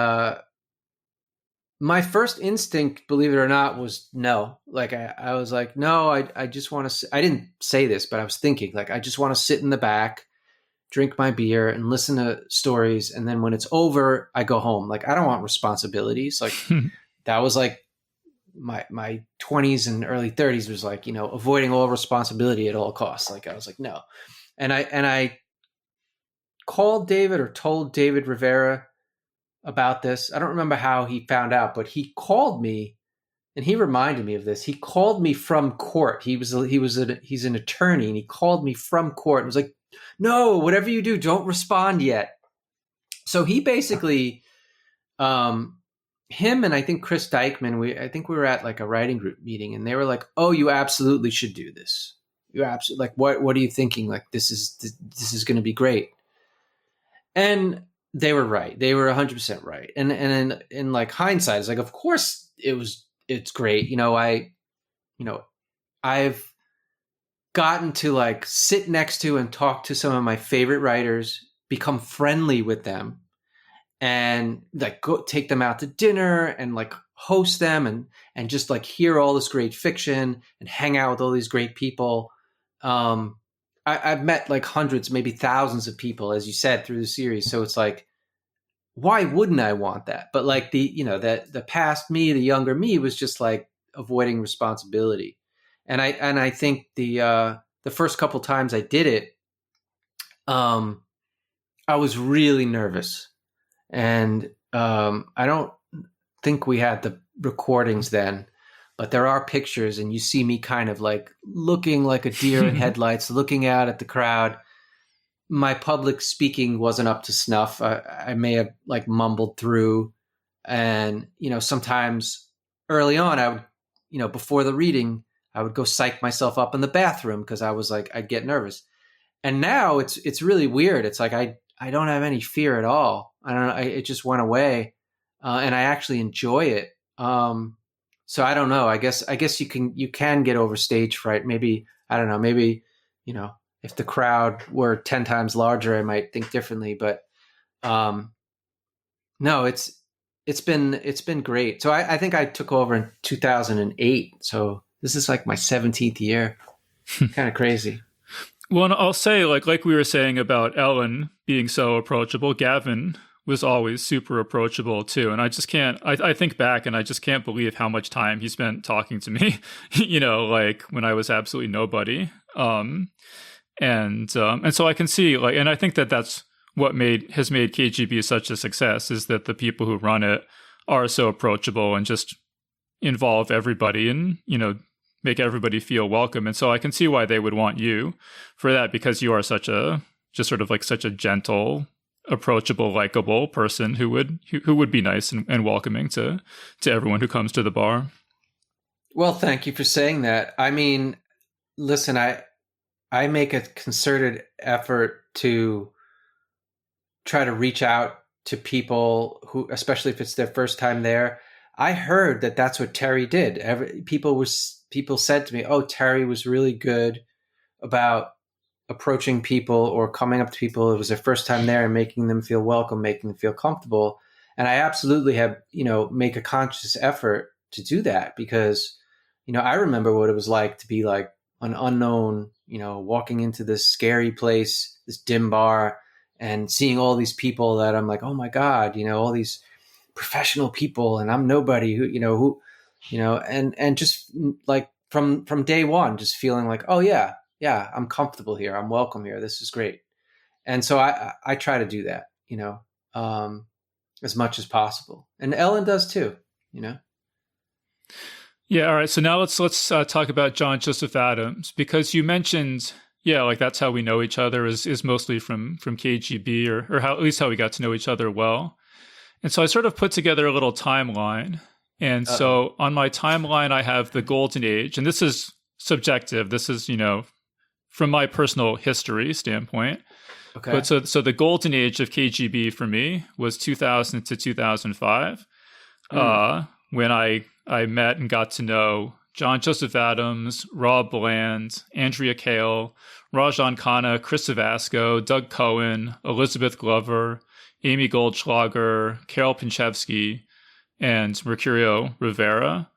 my first instinct, believe it or not, was no. Like I was like, no, I just want to. I didn't say this, but I was thinking like, I just want to sit in the back, drink my beer, and listen to stories. And then when it's over, I go home. Like I don't want responsibilities. Like that was like my 20s and early 30s was like, avoiding all responsibility at all costs. Like I was like, no. And I called David or told David Rivera about this. I don't remember how he found out, but he called me and he reminded me of this. He called me from court. He's an attorney, and he called me from court and was like, no, whatever you do, don't respond yet. So he basically, him and I think Chris Dykman, I think we were at like a writing group meeting, and they were like, oh, you absolutely should do this. You absolutely, like, what are you thinking? Like, this is going to be great. And they were right. They were 100% right. And in like hindsight, it's like, of course it's great. I've gotten to like sit next to and talk to some of my favorite writers, become friendly with them, and like go take them out to dinner and like host them and just like hear all this great fiction and hang out with all these great people. I've met like hundreds, maybe thousands of people, as you said, through the series. So it's like, why wouldn't I want that? But like the past me, the younger me, was just like avoiding responsibility. And I think the first couple times I did it, I was really nervous, and I don't think we had the recordings then. But there are pictures, and you see me kind of like looking like a deer in headlights, looking out at the crowd. My public speaking wasn't up to snuff. I may have like mumbled through, and sometimes early on, I would, before the reading, I would go psych myself up in the bathroom because I was like, I'd get nervous. And now it's really weird. It's like I don't have any fear at all. I don't know. It just went away, and I actually enjoy it. So I don't know. I guess you can get over stage fright. Maybe I don't know. Maybe if the crowd were 10 times larger, I might think differently. But um, no, it's been great. So I think I took over in 2008. So this is like my 17th year. Kind of crazy. Well, and I'll say, like we were saying about Ellen being so approachable, Gavin was always super approachable too. And I just can't, I think back and I just can't believe how much time he spent talking to me, like when I was absolutely nobody. And so I can see, like, and I think that that's what has made KGB such a success, is that the people who run it are so approachable and just involve everybody and, make everybody feel welcome. And so I can see why they would want you for that, because you are such a gentle, approachable, likable person who would be nice and welcoming to everyone who comes to the bar. Well, thank you for saying that. I mean, listen, I make a concerted effort to try to reach out to people who, especially if it's their first time there. I heard that that's what Terry did. People said to me, "Oh, Terry was really good about approaching people or coming up to people. It was their first time there and making them feel welcome, making them feel comfortable." And I absolutely have, make a conscious effort to do that because, I remember what it was like to be like an unknown, walking into this scary place, this dim bar, and seeing all these people that I'm like, oh my God, all these professional people, and I'm nobody and just like from day one, just feeling like, oh yeah, I'm comfortable here, I'm welcome here, this is great. And so I try to do that, as much as possible, and Ellen does too. Yeah. All right. So now let's talk about John Joseph Adams, because you mentioned, like that's how we know each other is mostly from KGB, or how, at least how we got to know each other well. And so I sort of put together a little timeline. And so on my timeline, I have the golden age, and this is subjective. This is, from my personal history standpoint. Okay. But so the golden age of KGB for me was 2000 to 2005, when I met and got to know John Joseph Adams, Rob Bland, Andrea Kael, Rajan Khanna, Chris Savasco, Doug Cohen, Elizabeth Glover, Amy Goldschlager, Carol Pinchevsky, and Mercurio Rivera.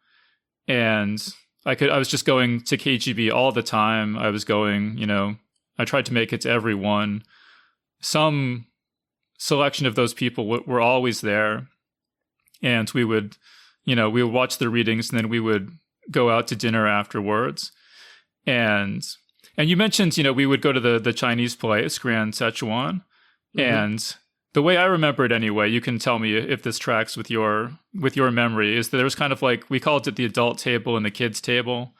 And I was just going to KGB all the time. I was going, I tried to make it to everyone. Some selection of those people were always there. And we would watch the readings, and then we would go out to dinner afterwards. And you mentioned, we would go to the Chinese place, Grand Szechuan. Mm-hmm. And the way I remember it anyway, you can tell me if this tracks with your memory, is that there was kind of like, we called it the adult table and the kids table.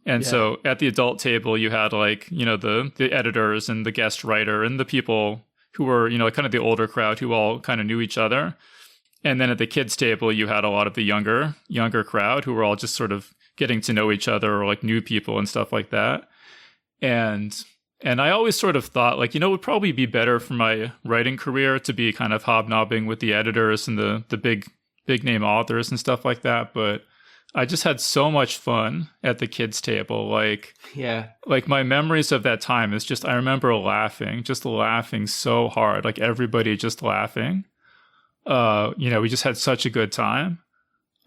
And so at the adult table, you had like, the editors and the guest writer and the people who were, kind of the older crowd who all kind of knew each other. And then at the kids table, you had a lot of the younger crowd who were all just sort of getting to know each other, or like new people and stuff like that. And I always sort of thought, like, it would probably be better for my writing career to be kind of hobnobbing with the editors and the big name authors and stuff like that. But I just had so much fun at the kids' table. Like my memories of that time is just, I remember laughing so hard, like everybody just laughing. We just had such a good time.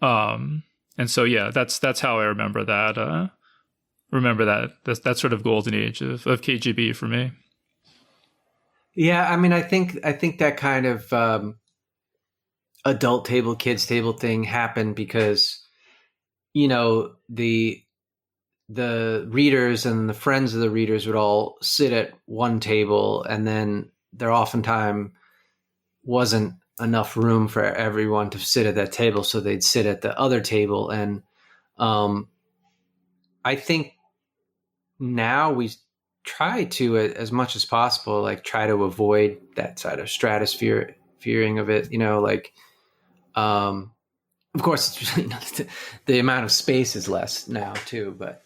And so, that's how I remember that. That's sort of golden age of KGB for me. Yeah, I mean, I think that kind of adult table, kids table thing happened because, the readers and the friends of the readers would all sit at one table, and then there oftentimes wasn't enough room for everyone to sit at that table, so they'd sit at the other table. And I think now we try to, as much as possible, like try to avoid that side of stratosphere fearing of it, Of course, it's, the amount of space is less now too, but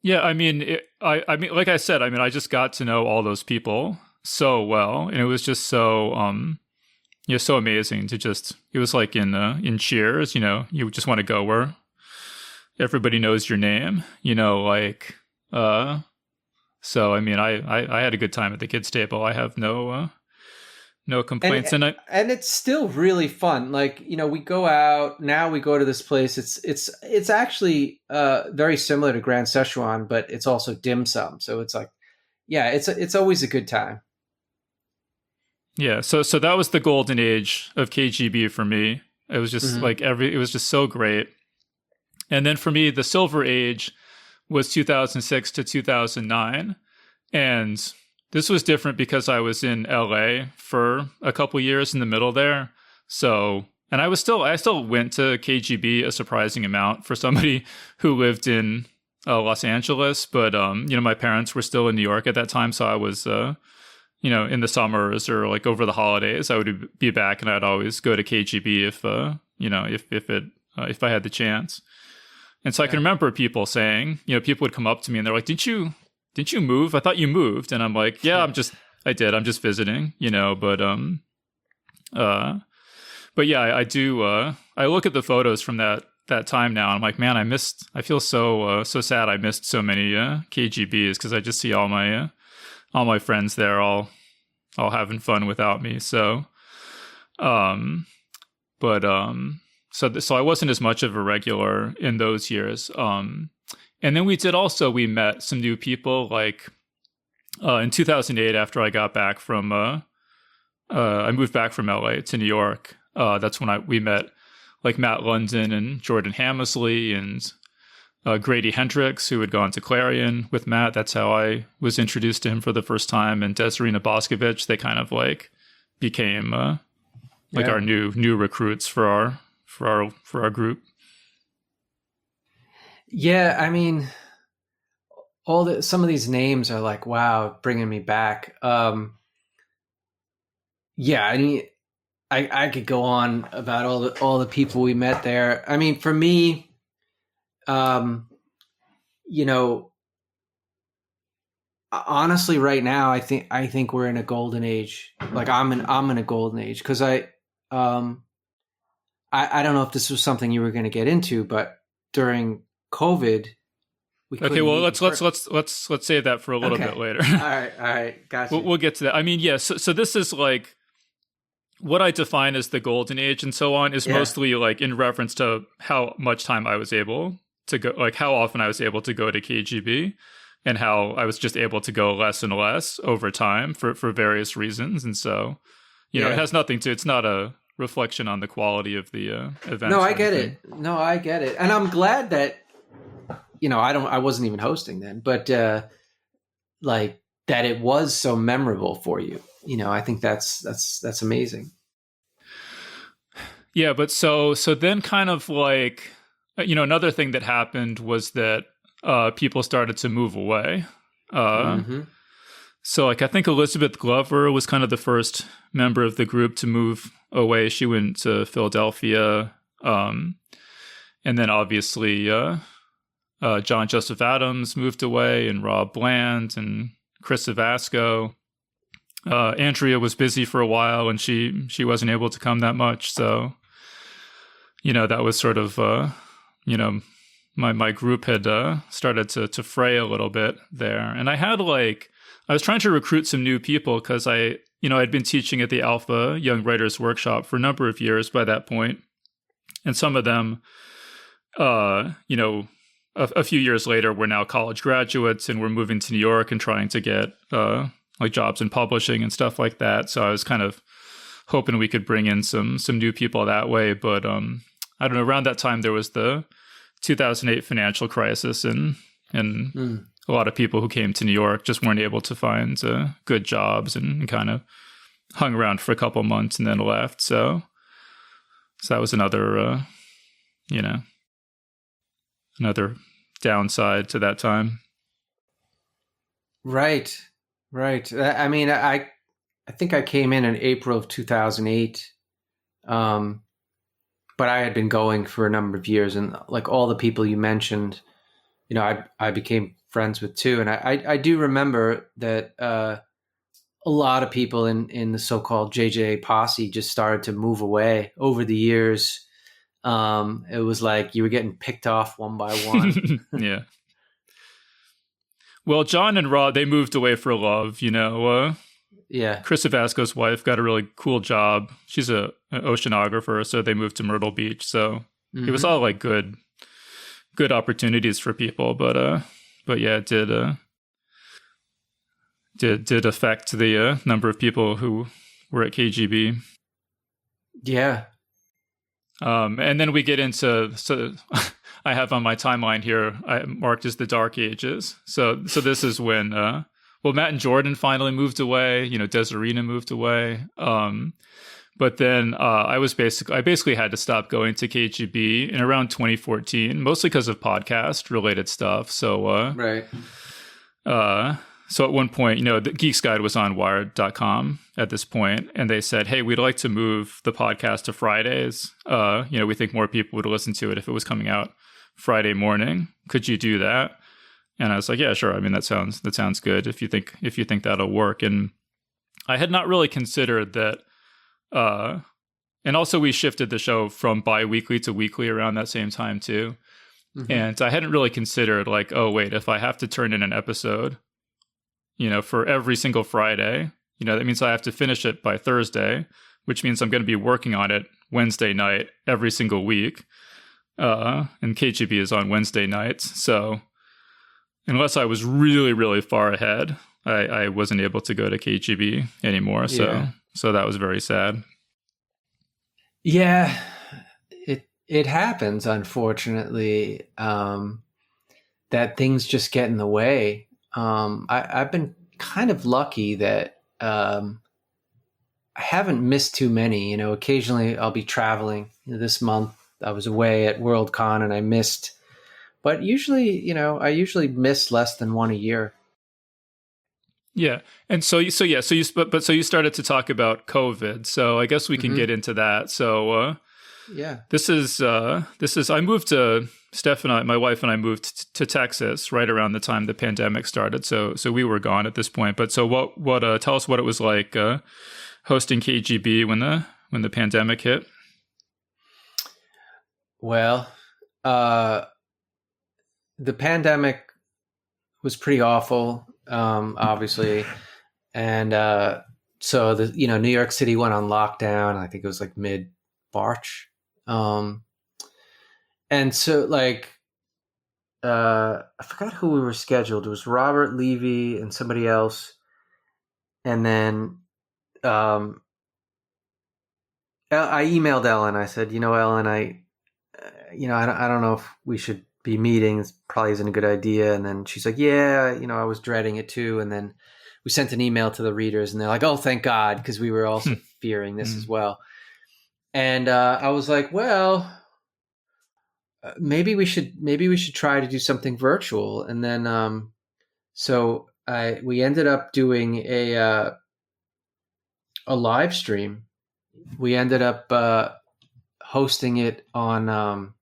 Yeah, I mean, I mean, like I said, I mean, I just got to know all those people so well, and it was just so, so amazing to just. It was like in Cheers, you just want to go where everybody knows your name, like. So I mean, I had a good time at the kids' table. I have no complaints, and it's still really fun. Like, we go out now. We go to this place. It's actually very similar to Grand Szechuan, but it's also dim sum. So it's like, yeah, it's always a good time. Yeah, so that was the golden age of KGB for me. It was just it was just so great. And then for me, the silver age was 2006 to 2009. And this was different because I was in LA for a couple years in the middle there. So, and I still went to KGB a surprising amount for somebody who lived in Los Angeles. But, my parents were still in New York at that time. So I was, in the summers or like over the holidays, I would be back and I'd always go to KGB if I had the chance. And so I can remember people saying, people would come up to me and they're like, didn't you move? I thought you moved. And I'm like, yeah, I did. I'm just visiting, but yeah, I do. I look at the photos from that time now. And I'm like, man, I feel so sad. I missed so many KGBs because I just see all my friends there all having fun without me. So, So I wasn't as much of a regular in those years. And then we met some new people, like in 2008 after I got back from, I moved back from LA to New York. That's when we met like Matt London and Jordan Hammersley and Grady Hendrix, who had gone to Clarion with Matt. That's how I was introduced to him for the first time. And Desirina Boscovich, they kind of like became our new recruits for our group. Yeah, I mean, some of these names are like, wow, bringing me back. Yeah, I mean, I could go on about all the people we met there. I mean, for me, honestly, right now, I think we're in a golden age. Like I'm in a golden age because I don't know if this was something you were going to get into, but during COVID, okay. Well, let's save that for a little bit later. All right, gotcha. We'll get to that. I mean, yes. Yeah, so this is like what I define as the golden age and so on is mostly like in reference to how much time I was able to go, like how often I was able to go to KGB, and how I was just able to go less and less over time for various reasons. And so, it has nothing to. It's not a reflection on the quality of the event. No, I get it. And I'm glad that I wasn't even hosting then, but like that it was so memorable for you. I think that's amazing. Yeah, but so then kind of like another thing that happened was that people started to move away. So like I think Elizabeth Glover was kind of the first member of the group to move away. She went to Philadelphia. And then obviously John Joseph Adams moved away, and Rob Bland and Chris Savasco. Andrea was busy for a while and she wasn't able to come that much. So, that was sort of, my group had started to fray a little bit there. And I was trying to recruit some new people because I'd been teaching at the Alpha Young Writers Workshop for a number of years by that point. And some of them, a few years later, were now college graduates and were moving to New York and trying to get like jobs in publishing and stuff like that. So I was kind of hoping we could bring in some new people that way. But I don't know, around that time there was the 2008 financial crisis, and a lot of people who came to New York just weren't able to find good jobs and kind of hung around for a couple months and then left. So that was another, another downside to that time. Right. I mean, I think I came in April of 2008. but I had been going for a number of years, and like all the people you mentioned, I became friends with too. And I do remember that a lot of people in the so-called JJ posse just started to move away over the years. It was like you were getting picked off one by one. Yeah. Well, John and Rod, they moved away for love, Yeah. Chris Savasco's wife got a really cool job. She's an oceanographer, so they moved to Myrtle Beach. So it was all like good opportunities for people, but yeah, it did affect the number of people who were at KGB. Yeah. And then we get into, so I have on my timeline here, I marked as the Dark Ages. So this is when, Matt and Jordan finally moved away. Desirina moved away. But then I basically had to stop going to KGB in around 2014, mostly because of podcast related stuff. So right. So at one point, the Geeks Guide was on Wired.com at this point, and they said, "Hey, we'd like to move the podcast to Fridays. We think more people would listen to it if it was coming out Friday morning. Could you do that?" And I was like, "Yeah, sure. I mean, that sounds good if you think that'll work." And I had not really considered that. And also, we shifted the show from bi-weekly to weekly around that same time too. Mm-hmm. And I hadn't really considered like, oh wait, if I have to turn in an episode, for every single Friday, that means I have to finish it by Thursday, which means I'm going to be working on it Wednesday night every single week. And KGB is on Wednesday nights. So unless I was really, really far ahead, I wasn't able to go to KGB anymore. So that was very sad. Yeah, it happens, unfortunately, that things just get in the way. I've been kind of lucky that I haven't missed too many. Occasionally I'll be traveling. This month I was away at Worldcon and I missed, but usually, I usually miss less than one a year. Yeah, and so you started to talk about COVID. So I guess we can get into that. So this is I moved to Steph and I, my wife and I moved to Texas right around the time the pandemic started. So we were gone at this point. But so what tell us what it was like hosting KGB when the pandemic hit. Well, the pandemic was pretty awful, obviously, and so New York City went on lockdown. I think it was like mid-March. And so I forgot who we were scheduled. It was Robert Levy and somebody else. And then I emailed Ellen. I said, Ellen, I don't know if we should be meeting. It probably isn't a good idea. And then she's like, yeah, I was dreading it too. And then we sent an email to the readers and they're like, oh, thank God. Because we were also fearing this as well. And I was like, well, maybe we should try to do something virtual. And then so we ended up doing a live stream. We ended up hosting it on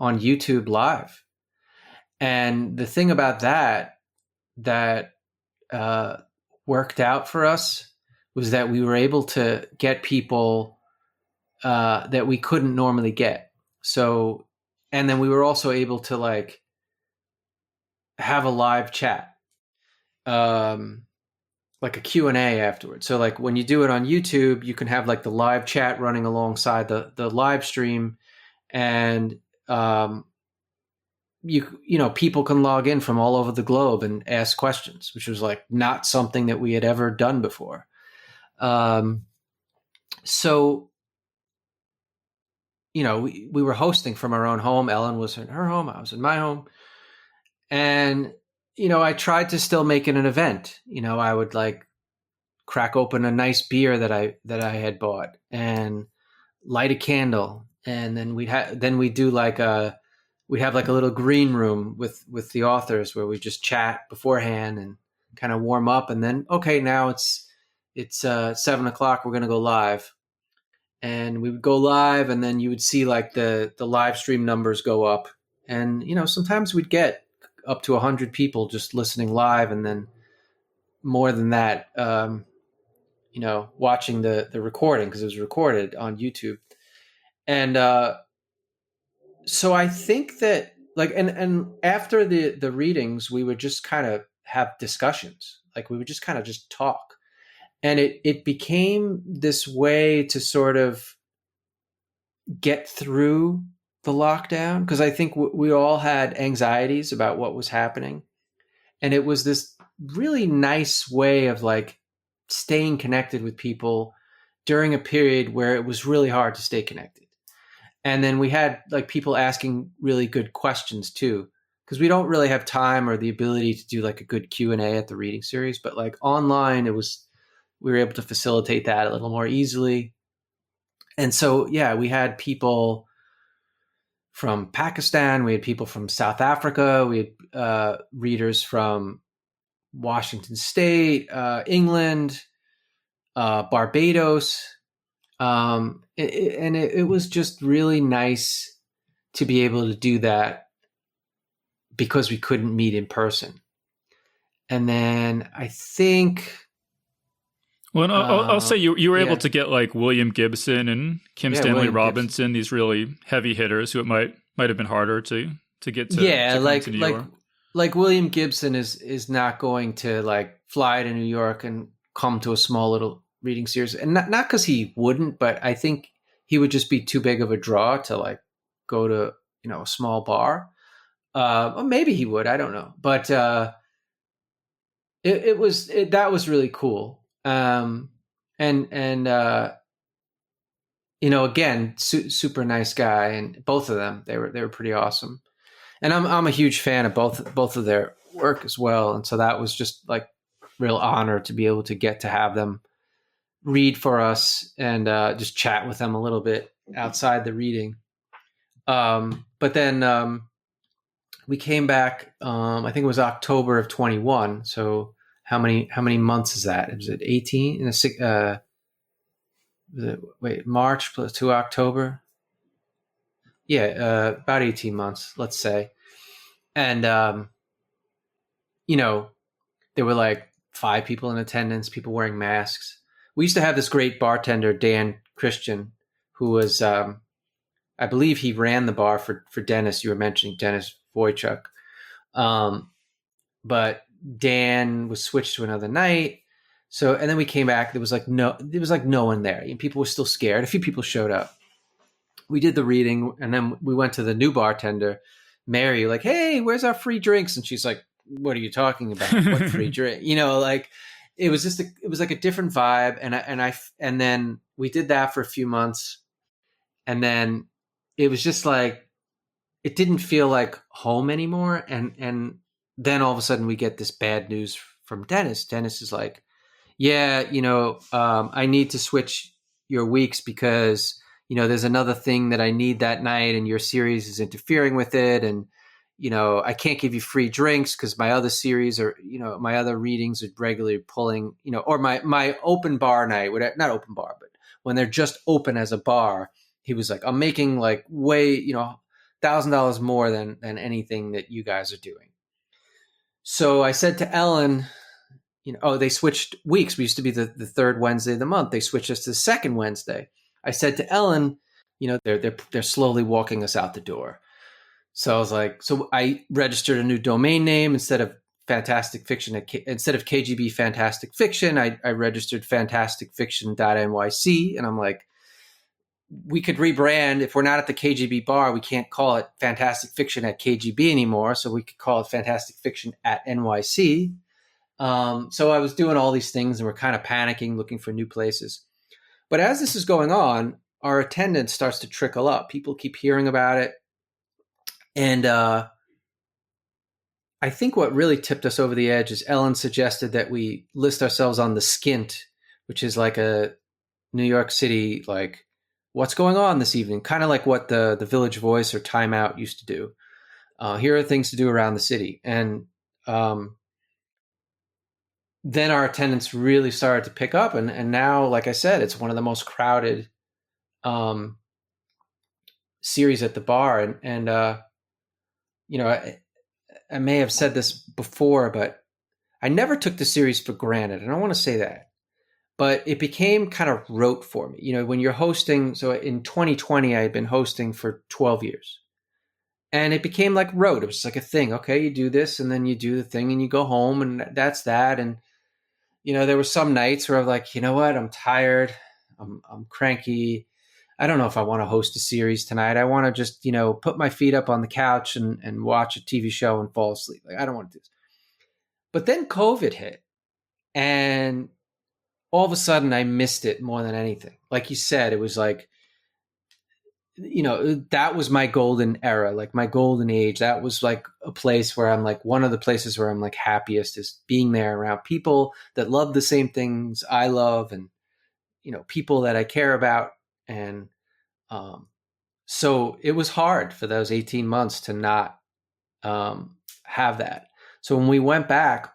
YouTube Live. And the thing about that worked out for us was that we were able to get people that we couldn't normally get. So, and then we were also able to have a live chat, like a Q&A afterwards. So when you do it on YouTube, you can have the live chat running alongside the live stream, and people can log in from all over the globe and ask questions, which was not something that we had ever done before. So, we were hosting from our own home. Ellen was in her home. I was in my home. And, I tried to still make it an event. I would crack open a nice beer that I had bought and light a candle. And then we'd have a little green room with the authors where we just chat beforehand and kind of warm up. And then, okay, now it's 7:00. We're going to go live. and we would go live, and then you would see like the live stream numbers go up, and sometimes we'd get up to 100 people just listening live, and then more than that, watching the recording, because it was recorded on YouTube. And so I think that, like, and after the readings, we would just kind of have discussions. Like, we would just kind of just talk, and it became this way to sort of get through the lockdown, because I think we all had anxieties about what was happening, and it was this really nice way of like staying connected with people during a period where it was really hard to stay connected. And then we had like people asking really good questions too, because we don't really have time or the ability to do like a good Q&A at the reading series, but like online, we were able to facilitate that a little more easily. And so, yeah, we had people from Pakistan, we had people from South Africa, we had readers from Washington State, England, Barbados. It was just really nice to be able to do that because we couldn't meet in person. And then I think... Well, I'll say you were able to get like William Gibson and Kim Stanley William Robinson, these really heavy hitters who it might have been harder to get to. Yeah, to come to New York. like William Gibson is not going to like fly to New York and come to a small little reading series, and not because he wouldn't, but I think he would just be too big of a draw to like go to a small bar. Or maybe he would, I don't know, but that was really cool. Again, super nice guy, and both of them, they were pretty awesome. And I'm a huge fan of both of their work as well. And so that was just like real honor to be able to get to have them read for us and just chat with them a little bit outside the reading. But then we came back, I think it was October of 21. So how many months is that? Was it 18? March plus to October? Yeah, about 18 months, let's say. And, there were like 5 people in attendance, people wearing masks. We used to have this great bartender, Dan Christian, who was, I believe he ran the bar for Dennis. You were mentioning Dennis Wojcik. But Dan was switched to another night. So, and then we came back. There was like no one there. People were still scared. A few people showed up. We did the reading, and then we went to the new bartender, Mary, like, hey, where's our free drinks? And she's like, what are you talking about? What free drink? Like it was just it was like a different vibe. And then we did that for a few months, and then it was just like, it didn't feel like home anymore. And then all of a sudden we get this bad news from Dennis. Dennis is like, yeah, I need to switch your weeks because, there's another thing that I need that night and your series is interfering with it. And, I can't give you free drinks because my other series or, my other readings are regularly pulling, or my open bar night, not open bar, but when they're just open as a bar, he was like, I'm making like way, $1,000 more than anything that you guys are doing. So I said to Ellen, they switched weeks. We used to be the third Wednesday of the month. They switched us to the second Wednesday. I said to Ellen, they're slowly walking us out the door. So I was like, so I registered a new domain name instead of Fantastic Fiction. Instead of KGB Fantastic Fiction, I registered fantasticfiction.nyc. And I'm like, we could rebrand. If we're not at the KGB bar, we can't call it Fantastic Fiction at KGB anymore. So we could call it Fantastic Fiction at NYC. So I was doing all these things and we're kind of panicking, looking for new places. But as this is going on, our attendance starts to trickle up. People keep hearing about it. And I think what really tipped us over the edge is Ellen suggested that we list ourselves on the Skint, which is like a New York City, like, what's going on this evening? Kind of like what the Village Voice or Time Out used to do. Here are things to do around the city. And then our attendance really started to pick up. And now, like I said, it's one of the most crowded series at the bar, and I may have said this before, but I never took the series for granted. I don't want to say that, but it became kind of rote for me. When you're hosting, so in 2020, I had been hosting for 12 years. And it became like rote. It was like a thing. Okay, you do this, and then you do the thing, and you go home, and that's that. And there were some nights where I'm like, you know what? I'm tired. I'm cranky. I don't know if I want to host a series tonight. I want to just put my feet up on the couch and watch a TV show and fall asleep. Like, I don't want to do this. But then COVID hit, and all of a sudden I missed it more than anything. Like you said, it was like, that was my golden era, like my golden age. That was like a place where I'm like, one of the places where I'm like happiest is being there around people that love the same things I love, and people that I care about. And so it was hard for those 18 months to not have that. So when we went back,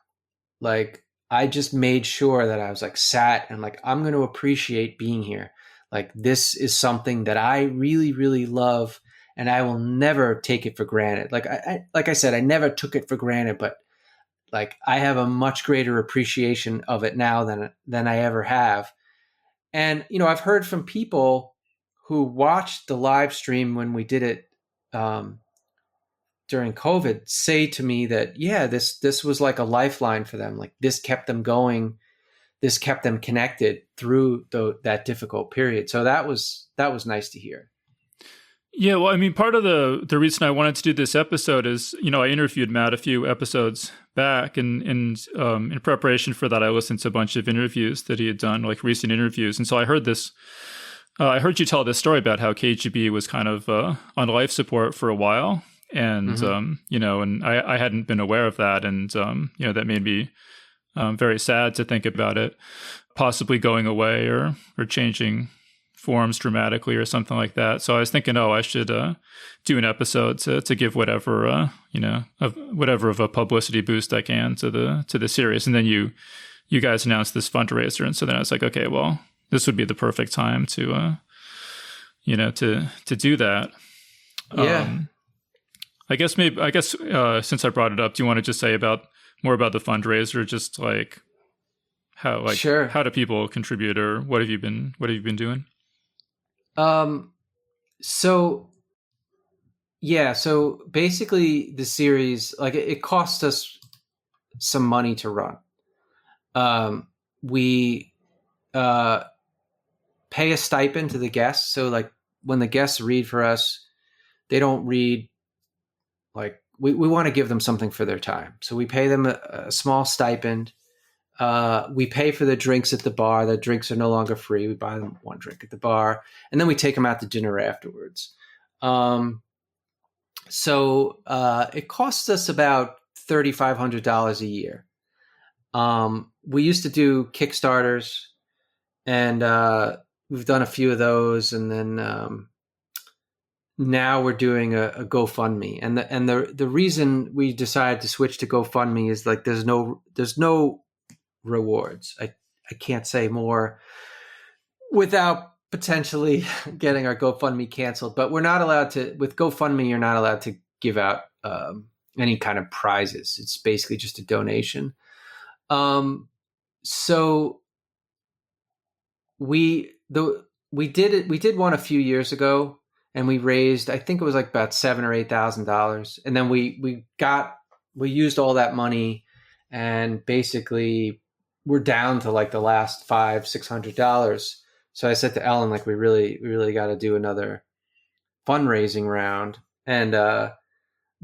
like, I just made sure that I was like sat and like, I'm going to appreciate being here. Like, this is something that I really, really love, and I will never take it for granted. Like I said, I never took it for granted, but like, I have a much greater appreciation of it now than I ever have. And I've heard from people who watched the live stream when we did it during COVID say to me that, yeah, this was like a lifeline for them. Like, this kept them going. This kept them connected through that difficult period. So that was nice to hear. Yeah, well, I mean, part of the reason I wanted to do this episode is, I interviewed Matt a few episodes back, and in preparation for that, I listened to a bunch of interviews that he had done, like recent interviews. And so I heard this. I heard you tell this story about how KGB was kind of on life support for a while, and and I hadn't been aware of that, and that made me very sad to think about it possibly going away or changing forms dramatically or something like that. So I was thinking, I should do an episode to give whatever whatever of a publicity boost I can to the series. And then you guys announced this fundraiser, and so then I was like, okay, well, this would be the perfect time to do that. Yeah. I guess since I brought it up, do you want to just say more about the fundraiser, just like how Sure. How do people contribute, or what have you been doing? So basically the series, like, it cost us some money to run. We pay a stipend to the guests. So like, when the guests read for us, they don't read, like, we want to give them something for their time. So we pay them a small stipend. We pay for the drinks at the bar. The drinks are no longer free. We buy them one drink at the bar, and then we take them out to dinner afterwards. So it costs us about $3,500 a year. We used to do Kickstarters, and we've done a few of those, and then now we're doing a GoFundMe. And the reason we decided to switch to GoFundMe is like, there's no rewards. I can't say more without potentially getting our GoFundMe canceled, but we're not allowed to, with GoFundMe, you're not allowed to give out any kind of prizes. It's basically just a donation. So we did one a few years ago, and we raised, I think it was like about $7,000 or $8,000. And then we used all that money, and basically we're down to like the last $500-$600. So I said to Ellen, like, we really got to do another fundraising round. And the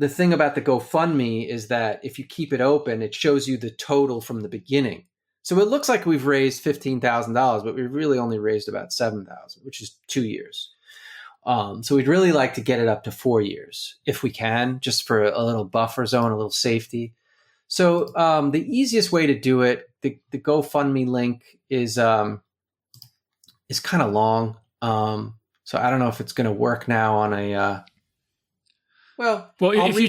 thing about the GoFundMe is that if you keep it open, it shows you the total from the beginning. So it looks like we've raised $15,000, but we've really only raised about $7,000, which is 2 years. So we'd really like to get it up to 4 years if we can, just for a little buffer zone, a little safety. So the easiest way to do it, the GoFundMe link is kind of long. So I don't know if it's going to work now on a. Well, if you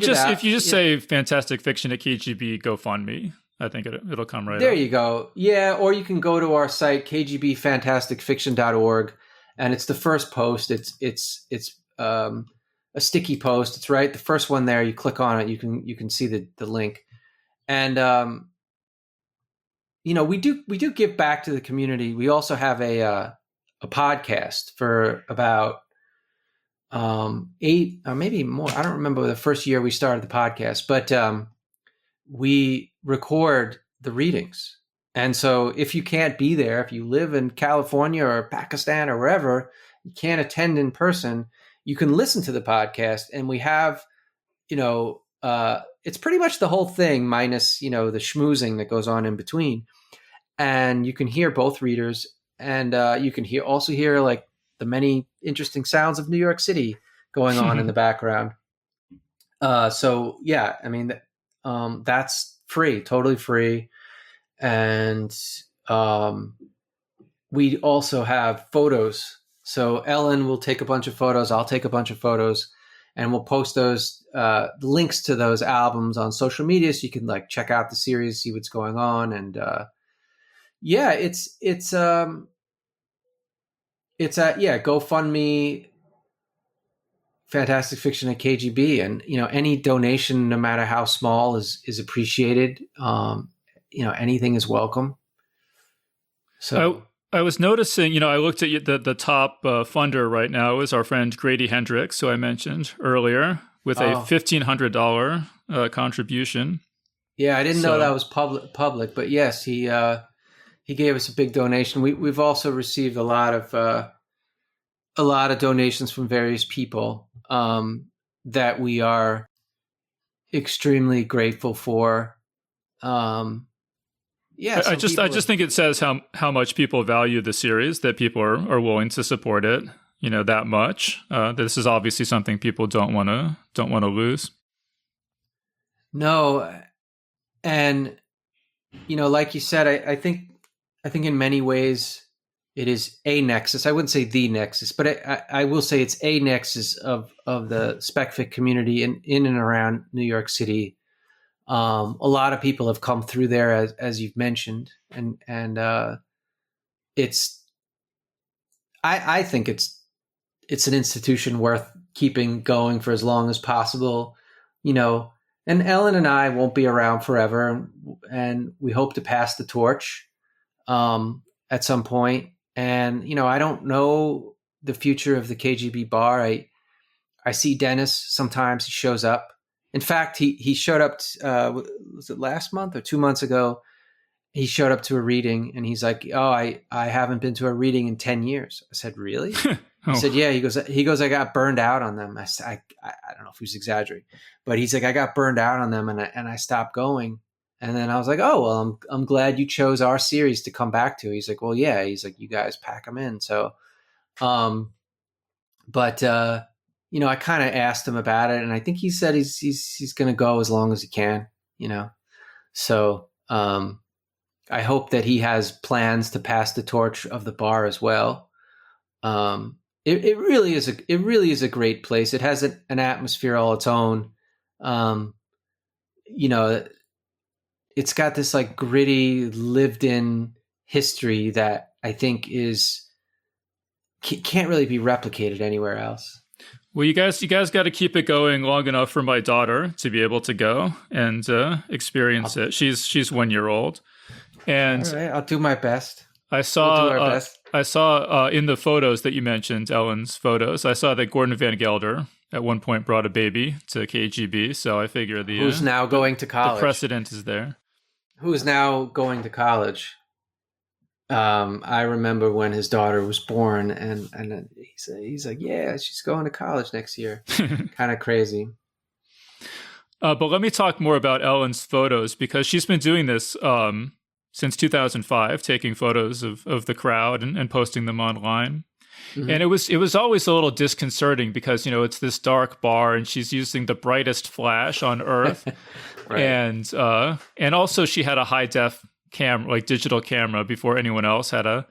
just say Fantastic Fiction at KGB GoFundMe, I think it'll come right there. Up. You go. Yeah, or you can go to our site, kgbfantasticfiction.org, and it's the first post. It's a sticky post. It's right the first one there. You click on it, you can see the link, and we do give back to the community. We also have a podcast for about 8 or maybe more. I don't remember the first year we started the podcast, but we record the readings. And so if you can't be there, if you live in California or Pakistan or wherever, you can't attend in person, you can listen to the podcast. And we have, it's pretty much the whole thing minus, the schmoozing that goes on in between. And you can hear both readers, and you can also hear like the many interesting sounds of New York City going on in the background. So yeah, I mean, that's free, totally free. And we also have photos. So Ellen will take a bunch of photos. I'll take a bunch of photos, and we'll post those links to those albums on social media, so you can like check out the series, see what's going on. And it's GoFundMe, Fantastic Fiction at KGB, and any donation, no matter how small, is appreciated. Anything is welcome. So I was noticing, I looked at the top funder right now is our friend Grady Hendricks, who I mentioned earlier, with a $1,500 contribution. Yeah, I didn't know that was public, but yes, he gave us a big donation. We've also received a lot of donations from various people that we are extremely grateful for. I just think it says how much people value the series, that people are willing to support it, that much. This is obviously something people don't want to lose. No, and like you said, I think in many ways it is a nexus. I wouldn't say the nexus, but I will say it's a nexus of the specfic community in and around New York City. A lot of people have come through there, as you've mentioned, and I think it's an institution worth keeping going for as long as possible, and Ellen and I won't be around forever, and we hope to pass the torch at some point. And I don't know the future of the KGB bar. I see Dennis sometimes. He shows up. In fact, he showed up, was it last month or 2 months ago? He showed up to a reading, and he's like, "Oh, I haven't been to a reading in 10 years." I said, "Really?" He said, "Yeah." He goes, "I got burned out on them." I don't know if he was exaggerating, but he's like, "I got burned out on them, and I stopped going." And then I was like, "Oh, well, I'm glad you chose our series to come back to." He's like, "Well, yeah." He's like, "You guys pack them in." So, I kind of asked him about it, and I think he said he's going to go as long as he can, So I hope that he has plans to pass the torch of the bar as well. It really is a great place. It has an atmosphere all its own. It's got this like gritty, lived-in history that I think can't really be replicated anywhere else. Well, you guys got to keep it going long enough for my daughter to be able to go and experience it. She's 1 year old, and all right, I'll do my best. I saw in the photos that you mentioned, Ellen's photos, I saw that Gordon Van Gelder at one point brought a baby to KGB. So I figure who's now going to college. The precedent is there. Who is now going to college? I remember when his daughter was born, and he's like, "Yeah, she's going to college next year." Kind of crazy. But let me talk more about Ellen's photos, because she's been doing this since 2005, taking photos of the crowd and posting them online. Mm-hmm. And it was always a little disconcerting because, it's this dark bar and she's using the brightest flash on earth. Right. And also she had a high def camera, like digital camera, before anyone else had a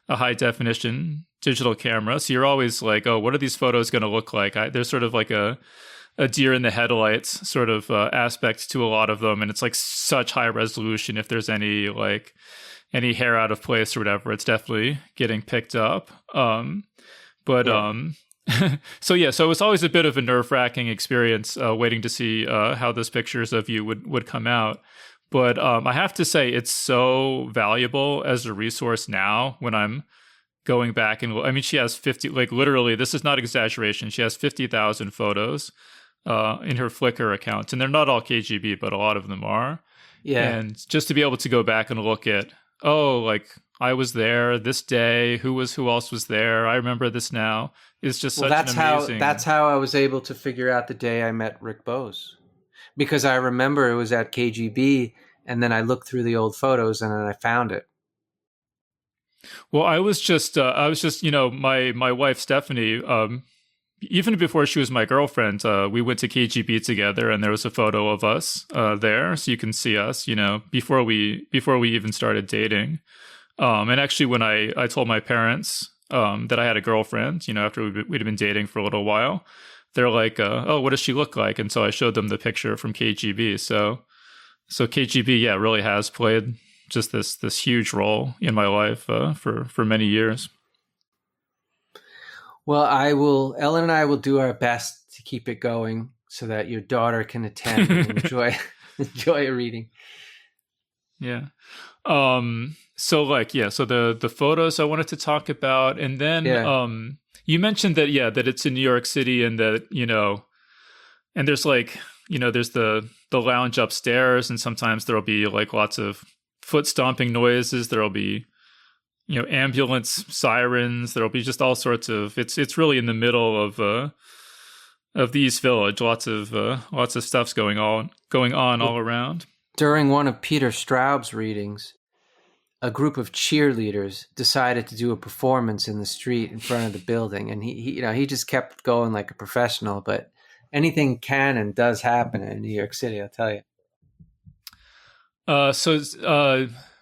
high definition digital camera. So you're always like, oh, what are these photos going to look like? There's sort of like a deer in the headlights sort of aspect to a lot of them. And it's like such high resolution if there's any like, any hair out of place or whatever, it's definitely getting picked up. But so it was always a bit of a nerve-wracking experience waiting to see how those pictures of you would come out. But I have to say, it's so valuable as a resource now when I'm going back. And I mean, she has 50, like literally, this is not exaggeration. She has 50,000 photos in her Flickr account. And they're not all KGB, but a lot of them are. Yeah. And just to be able to go back and look at, like I was there this day, who else was there, I remember this now, is just such an amazing... That's how I was able to figure out the day I met Rick Bose. Because I remember it was at KGB, and then I looked through the old photos and then I found it. Well, I was just, my wife, Stephanie, even before she was my girlfriend, we went to KGB together, and there was a photo of us there, so you can see us, before we even started dating. And actually, when I told my parents that I had a girlfriend, after we'd been dating for a little while, they're like, "Oh, what does she look like?" And so I showed them the picture from KGB. So KGB, really has played just this huge role in my life for many years. Well, Ellen and I will do our best to keep it going so that your daughter can attend and enjoy a reading. Yeah. So the photos I wanted to talk about, and then you mentioned that it's in New York City, and that and there's there's the lounge upstairs, and sometimes there'll be like lots of foot stomping noises. There'll be ambulance sirens. There'll be just all sorts of. It's really in the middle of the East Village. Lots of stuff's going on all around. During one of Peter Straub's readings, a group of cheerleaders decided to do a performance in the street in front of the building, and he just kept going like a professional. But anything can and does happen in New York City, I'll tell you.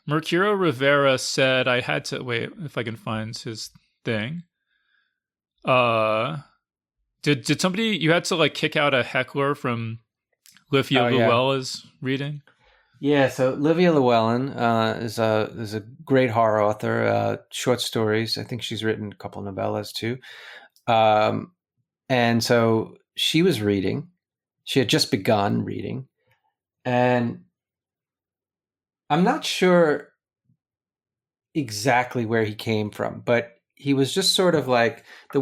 Mercurio Rivera said, I had to wait if I can find his thing. Did somebody, you had to like kick out a heckler from Livia Luella's reading? Yeah, so Livia Llewellyn is a great horror author, short stories. I think she's written a couple novellas too. And so she was reading. She had just begun reading. And I'm not sure exactly where he came from, but he was just sort of like, the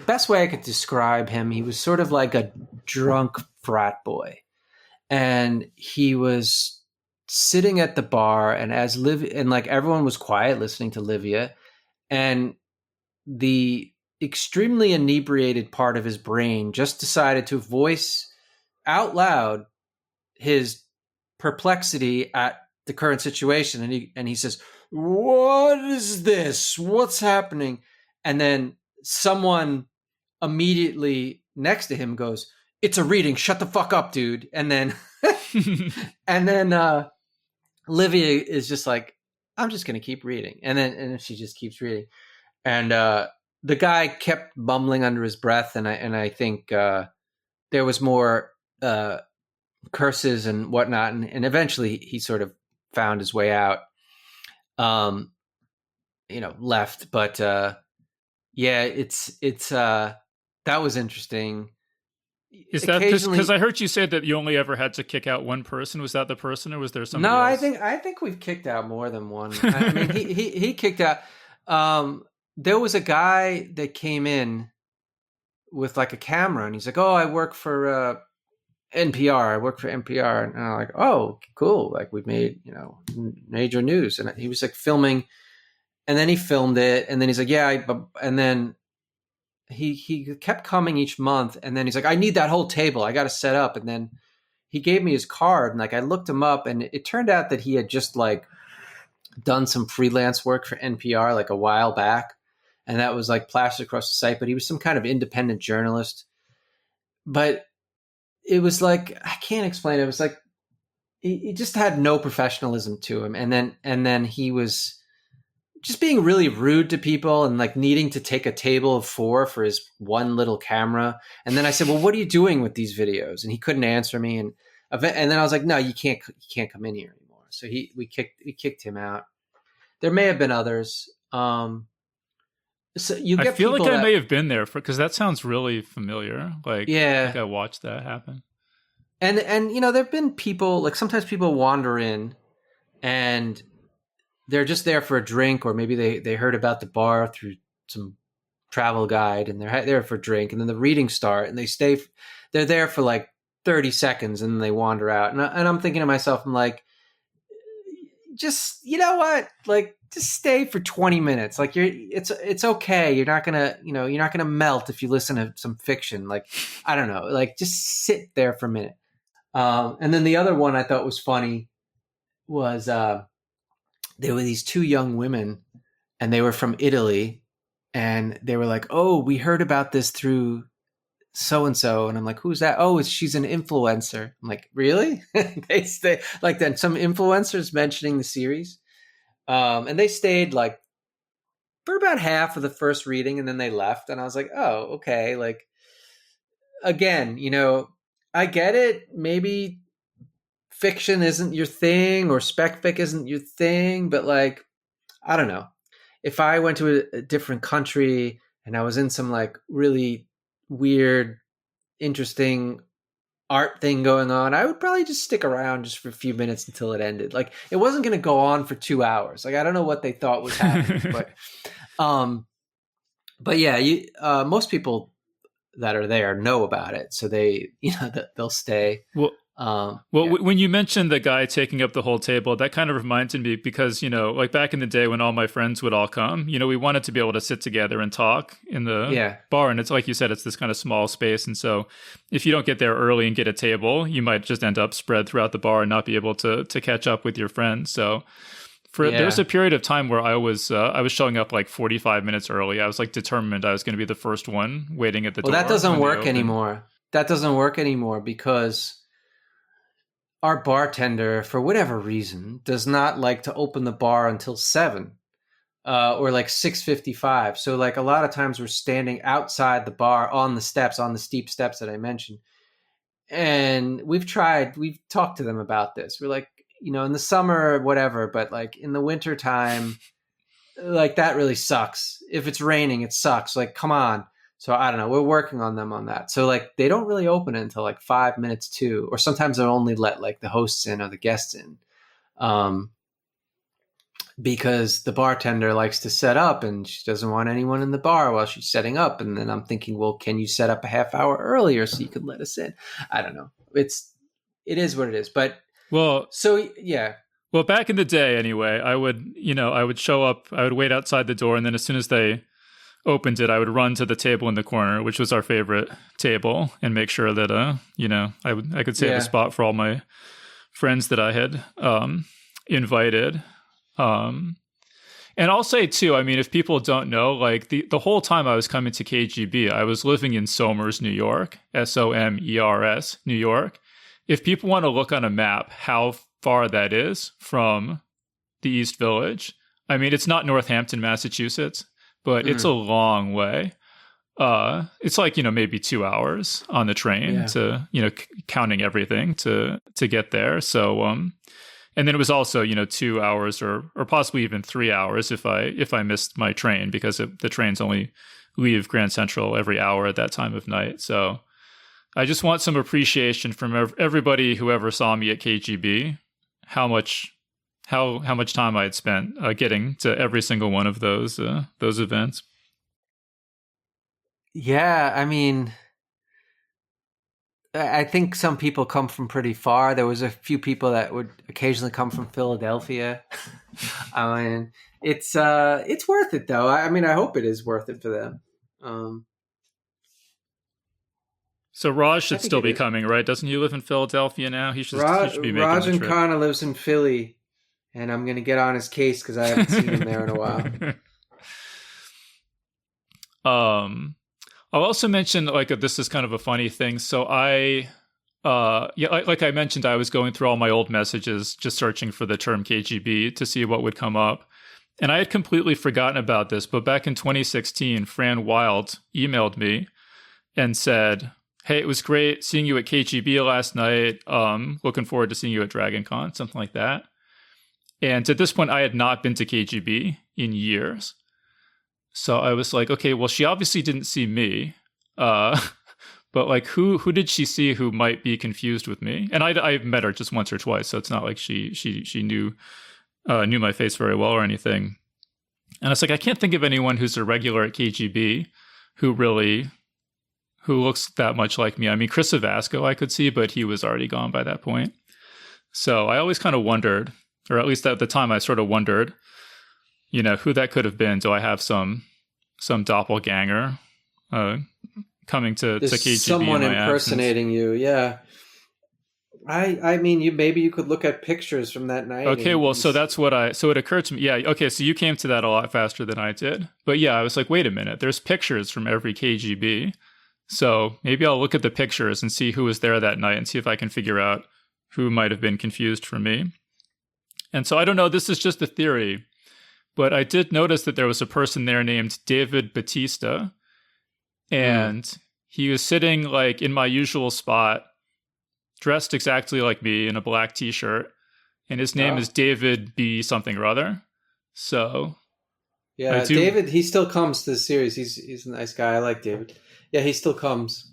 best way I could describe him, he was sort of like a drunk frat boy. And he was sitting at the bar, and everyone was quiet listening to Livia, and the extremely inebriated part of his brain just decided to voice out loud his perplexity at the current situation. And he says, "What is this? What's happening?" And then someone immediately next to him goes, "It's a reading. Shut the fuck up, dude." And then, Livia is just like, "I'm just going to keep reading." And she just keeps reading. And the guy kept mumbling under his breath. And I think there was more curses and whatnot. And eventually he sort of found his way out, left. But it's that was interesting. Is that because I heard you say that you only ever had to kick out one person? Was that the person, or was there somebody else? No, I think we've kicked out more than one. I mean, he kicked out. There was a guy that came in with like a camera, and he's like, "Oh, I work for NPR. I work for NPR," and I'm like, "Oh, cool! Like we've made major news." And he was like filming, and then he filmed it, and then he's like, "Yeah," and then he kept coming each month, and then he's like, "I need that whole table. I got to set up." And then he gave me his card, and like I looked him up, and it turned out that he had just like done some freelance work for NPR like a while back, and that was like plastered across the site. But he was some kind of independent journalist. But it was like, I can't explain it. It was like he just had no professionalism to him, and then he was just being really rude to people and like needing to take a table of 4 for his one little camera. And then I said, "Well, what are you doing with these videos?" And he couldn't answer me. And then I was like, "No, you can't come in here anymore." So we kicked him out. There may have been others. So you I get feel like people I that, may have been there because that sounds really familiar. Like yeah, I watched that happen. and there've been people like sometimes people wander in and they're just there for a drink, or maybe they heard about the bar through some travel guide, and they're there for a drink, and then the readings start, and they're there for like 30 seconds, and then they wander out, and I'm thinking to myself, I'm like, just you know what, like just stay for 20 minutes, like it's okay, you're not gonna melt if you listen to some fiction, like I don't know, like just sit there for a minute. And then the other one I thought was funny was there were these two young women, and they were from Italy, and they were like, "Oh, we heard about this through so and so," and I'm like, "Who's that?" "Oh, she's an influencer." I'm like, "Really?" They stay like then some influencers mentioning the series, and they stayed like for about half of the first reading, and then they left, and I was like, "Oh, okay." Like again, I get it. Maybe fiction isn't your thing, or spec fic isn't your thing, but like I don't know. If I went to a different country and I was in some like really weird, interesting art thing going on, I would probably just stick around just for a few minutes until it ended. Like it wasn't going to go on for 2 hours. Like I don't know what they thought was happening, um, but yeah, most people that are there know about it, so they'll stay. Well, Yeah. when you mentioned the guy taking up the whole table, that kind of reminded me because, like back in the day when all my friends would all come, we wanted to be able to sit together and talk in the bar. And it's like you said, it's this kind of small space. And so if you don't get there early and get a table, you might just end up spread throughout the bar and not be able to catch up with your friends. So there was a period of time where I was showing up like 45 minutes early. I was like determined I was going to be the first one waiting at the door. Well, that doesn't work anymore. That doesn't work anymore because our bartender, for whatever reason, does not like to open the bar until 7 or like 6:55. So like a lot of times we're standing outside the bar on the steep steps that I mentioned. And we've talked to them about this. We're like, in the summer, whatever, but like in the winter time, like that really sucks. If it's raining, it sucks. Like, come on. So I don't know. We're working on them on that. So like they don't really open it until like 5 minutes to, or sometimes they'll only let like the hosts in or the guests in, because the bartender likes to set up and she doesn't want anyone in the bar while she's setting up. And then I'm thinking, well, can you set up a half hour earlier so you could let us in? I don't know. It is what it is. But so yeah. Well, back in the day, anyway, I would show up. I would wait outside the door, and then as soon as they opened it, I would run to the table in the corner, which was our favorite table, and make sure that I could save a spot for all my friends that I had invited. And I'll say too, I mean, if people don't know, like the whole time I was coming to KGB, I was living in Somers, New York, Somers, New York. If people want to look on a map how far that is from the East Village, I mean, it's not Northampton, Massachusetts, but it's a long way. It's like, maybe 2 hours on the train to, counting everything to get there. So, and then it was also, 2 hours or possibly even 3 hours if I missed my train, because the trains only leave Grand Central every hour at that time of night. So I just want some appreciation from everybody who ever saw me at KGB, how much time I had spent getting to every single one of those events. Yeah, I mean, I think some people come from pretty far. There was a few people that would occasionally come from Philadelphia. I mean, it's worth it though. I mean, I hope it is worth it for them. So Raj should still be coming, right? Doesn't he live in Philadelphia now? He should be making Raj the and trip. Kana lives in Philly, and I'm going to get on his case because I haven't seen him there in a while. I'll also mention, like, this is kind of a funny thing. So like I mentioned, I was going through all my old messages, just searching for the term KGB to see what would come up. And I had completely forgotten about this, but back in 2016, Fran Wild emailed me and said, "Hey, it was great seeing you at KGB last night. Looking forward to seeing you at DragonCon," something like that. And at this point, I had not been to KGB in years. So I was like, okay, well, she obviously didn't see me. But like, who did she see who might be confused with me? And I've met her just once or twice, so it's not like she knew my face very well or anything. And it's like, I can't think of anyone who's a regular at KGB who looks that much like me. I mean, Chris Savasco I could see, but he was already gone by that point. So I always kind of wondered, or at least at the time I sort of wondered, who that could have been. Do I have some doppelganger coming to KGB? Someone impersonating you, yeah. I mean, maybe you could look at pictures from that night. Okay, well, so that's so it occurred to me. Yeah, okay, so you came to that a lot faster than I did. But yeah, I was like, wait a minute, there's pictures from every KGB. So maybe I'll look at the pictures and see who was there that night and see if I can figure out who might have been confused for me. And so I don't know, this is just a theory, but I did notice that there was a person there named David Batista, and he was sitting like in my usual spot, dressed exactly like me in a black t-shirt, and his name is David B. something or other. So yeah, David, he still comes to the series. He's a nice guy. I like David. Yeah, he still comes.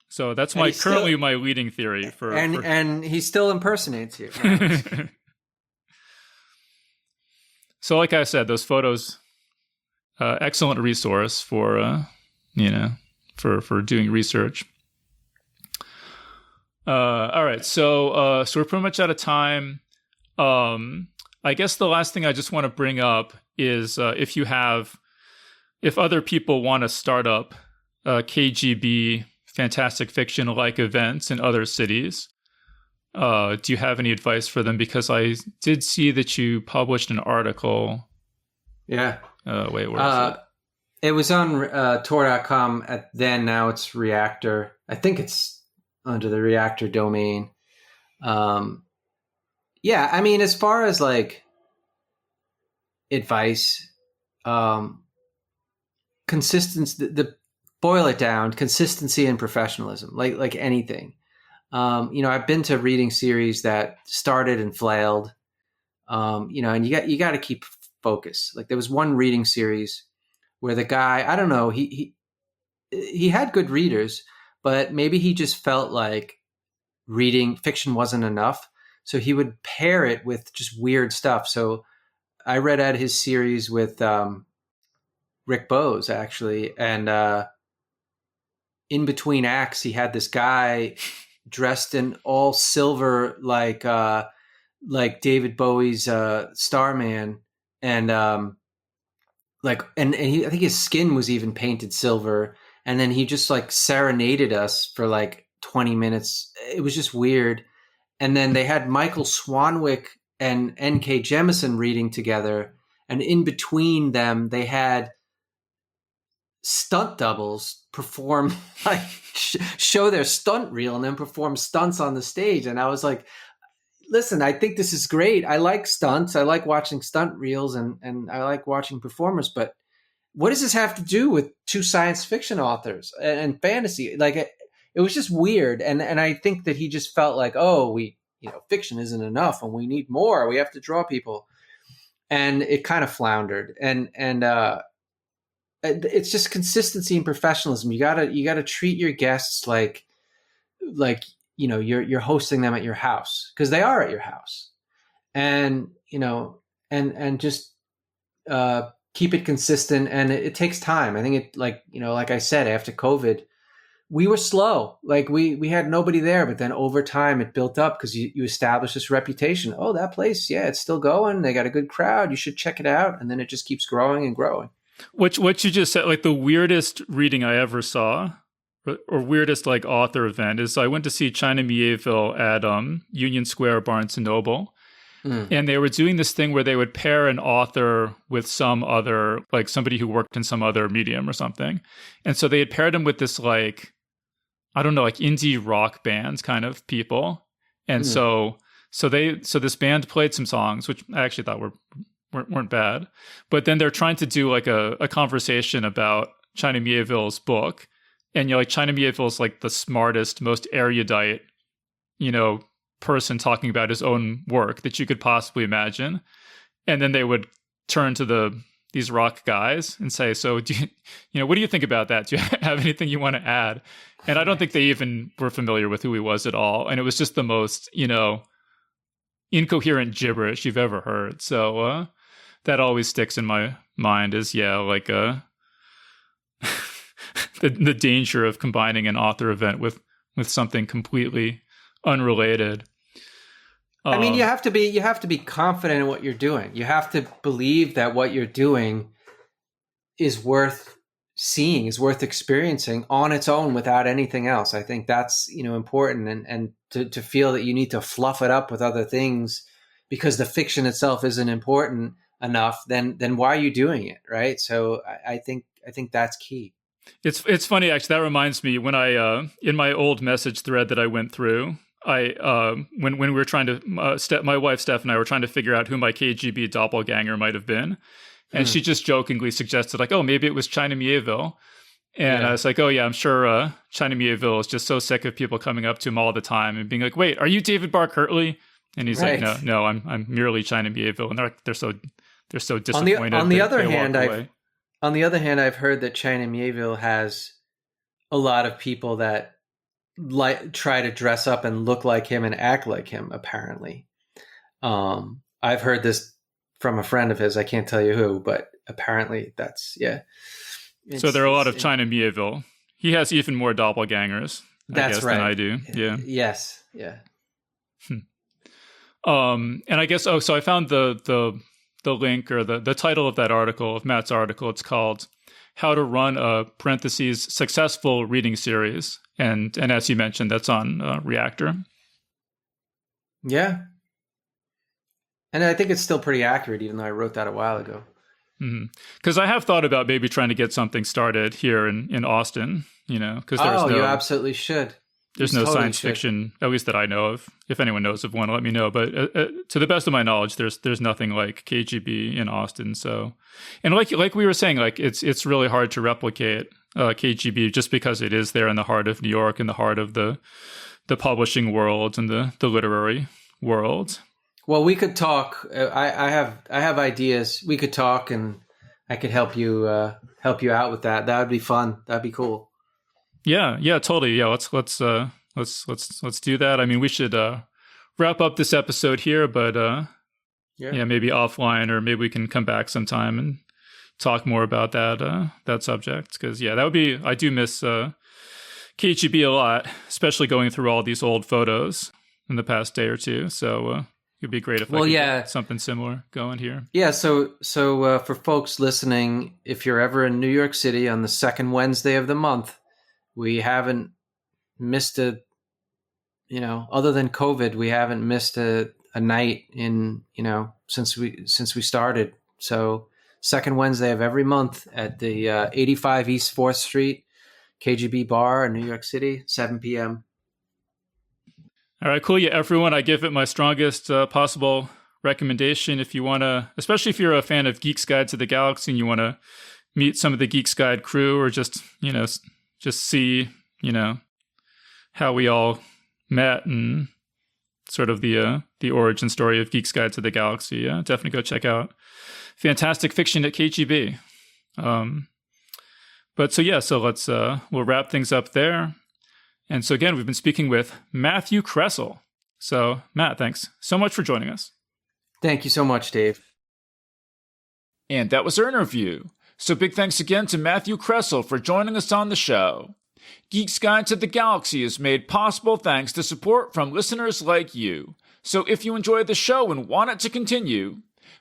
So that's currently my leading theory and he still impersonates you. So like I said, those photos, excellent resource for for doing research. All right, so we're pretty much out of time. I guess the last thing I just want to bring up is if other people want to start up KGB fantastic fiction like events in other cities, do you have any advice for them? Because I did see that you published an article. Yeah. Wait, where is it? It was on Tor.com now it's Reactor. I think it's under the Reactor domain. Yeah, I mean, as far as like advice, consistency, the boil it down, consistency and professionalism, like anything. I've been to reading series that started and flailed, and you got to keep focus. Like there was one reading series where the guy, I don't know, he had good readers, but maybe he just felt like reading fiction wasn't enough. So he would pair it with just weird stuff. So I read at his series with Rick Bowes, actually. And in between acts, he had this guy dressed in all silver, like David Bowie's Starman. And I think his skin was even painted silver. And then he just like serenaded us for like 20 minutes. It was just weird. And then they had Michael Swanwick and N.K. Jemisin reading together. And in between them, they had stunt doubles perform, like show their stunt reel and then perform stunts on the stage. And I was like, listen, I think this is great. I like stunts. I like watching stunt reels and I like watching performers. But what does this have to do with two science fiction authors and fantasy? Like it was just weird. And I think that he just felt like, fiction isn't enough and we need more. We have to draw people. And it kind of floundered. And it's just consistency and professionalism. You gotta treat your guests like you're hosting them at your house, because they are at your house. And, and just keep it consistent. And it takes time. I think like I said, after COVID, we were slow. Like we had nobody there, but then over time it built up because you establish this reputation. Oh, that place, yeah, it's still going. They got a good crowd. You should check it out. And then it just keeps growing and growing. What you just said, like the weirdest reading I ever saw, or weirdest like author event, is I went to see China Mieville at Union Square, Barnes and Noble. And they were doing this thing where they would pair an author with some other, like somebody who worked in some other medium or something. And so they had paired him with this, like, I don't know, like indie rock bands kind of people. And so this band played some songs, which I actually thought weren't bad. But then they're trying to do like a conversation about China Mieville's book. And China Mieville's like the smartest, most erudite, person talking about his own work that you could possibly imagine. And then they would turn to these rock guys and say, so what do you think about that? Do you have anything you want to add? And I don't think they even were familiar with who he was at all. And it was just the most, incoherent gibberish you've ever heard. So that always sticks in my mind is, like the danger of combining an author event with something completely unrelated. I mean, you have to be confident in what you're doing. You have to believe that what you're doing is worth seeing, is worth experiencing on its own without anything else. I think that's, important, and to feel that you need to fluff it up with other things because the fiction itself isn't important enough, then why are you doing it? Right. So I think that's key. It's funny, actually. That reminds me when I, in my old message thread that I went through, when we were trying to, my wife Steph and I were trying to figure out who my KGB doppelganger might have been. And she just jokingly suggested like, oh, maybe it was China Mieville. And I was like, oh yeah, I'm sure China Mieville is just so sick of people coming up to him all the time and being like, wait, are you David Barr Kirtley? And he's like, no, I'm merely China Mieville. And they're so disappointed. On the other hand, I've heard that China Mieville has a lot of people that try to dress up and look like him and act like him, apparently. I've heard this from a friend of his. I can't tell you who, but apparently that's, so there are a lot of China Mieville. He has even more doppelgangers, than I do. Yeah. Yes. Yeah. And I guess, so I found the link or the title of that article, of Matt's article. It's called How to Run a Successful Reading Series. And as you mentioned, that's on Reactor. Yeah. And I think it's still pretty accurate, even though I wrote that a while ago. Because I have thought about maybe trying to get something started here in Austin, because you absolutely should. There's no science fiction, at least that I know of. If anyone knows of one, let me know. But to the best of my knowledge, there's nothing like KGB in Austin. So, and like we were saying, like it's really hard to replicate KGB just because it is there in the heart of New York, in the heart of the publishing world and the literary world. Well, we could talk. I have ideas. We could talk, and I could help you out with that. That would be fun. That'd be cool. Yeah, totally. Yeah, let's do that. I mean, we should wrap up this episode here, but maybe offline, or maybe we can come back sometime and talk more about that subject. Because that would be. I do miss KGB a lot, especially going through all these old photos in the past day or two. So it'd be great if I could get something similar going here. Yeah. So for folks listening, if you're ever in New York City on the second Wednesday of the month. We haven't missed other than COVID, we haven't missed a night since we started. So second Wednesday of every month at the 85 East 4th Street KGB bar in New York City, 7 p.m. All right, cool. Yeah, everyone, I give it my strongest possible recommendation. If you want to, especially if you're a fan of Geek's Guide to the Galaxy and you want to meet some of the Geek's Guide crew, or just see, how we all met and sort of the origin story of Geek's Guide to the Galaxy. Yeah, definitely go check out Fantastic Fiction at KGB. So let's we'll wrap things up there. And so again, we've been speaking with Matthew Kressel. So Matt, thanks so much for joining us. Thank you so much, Dave. And that was our interview. So big thanks again to Matthew Kressel for joining us on the show. Geek's Guide to the Galaxy is made possible thanks to support from listeners like you. So if you enjoyed the show and want it to continue,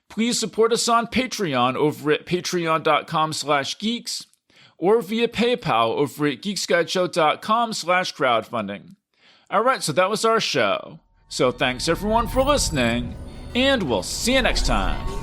please support us on Patreon over at patreon.com/geeks or via PayPal over at geeksguideshow.com/crowdfunding. All right, so that was our show. So thanks everyone for listening, and we'll see you next time.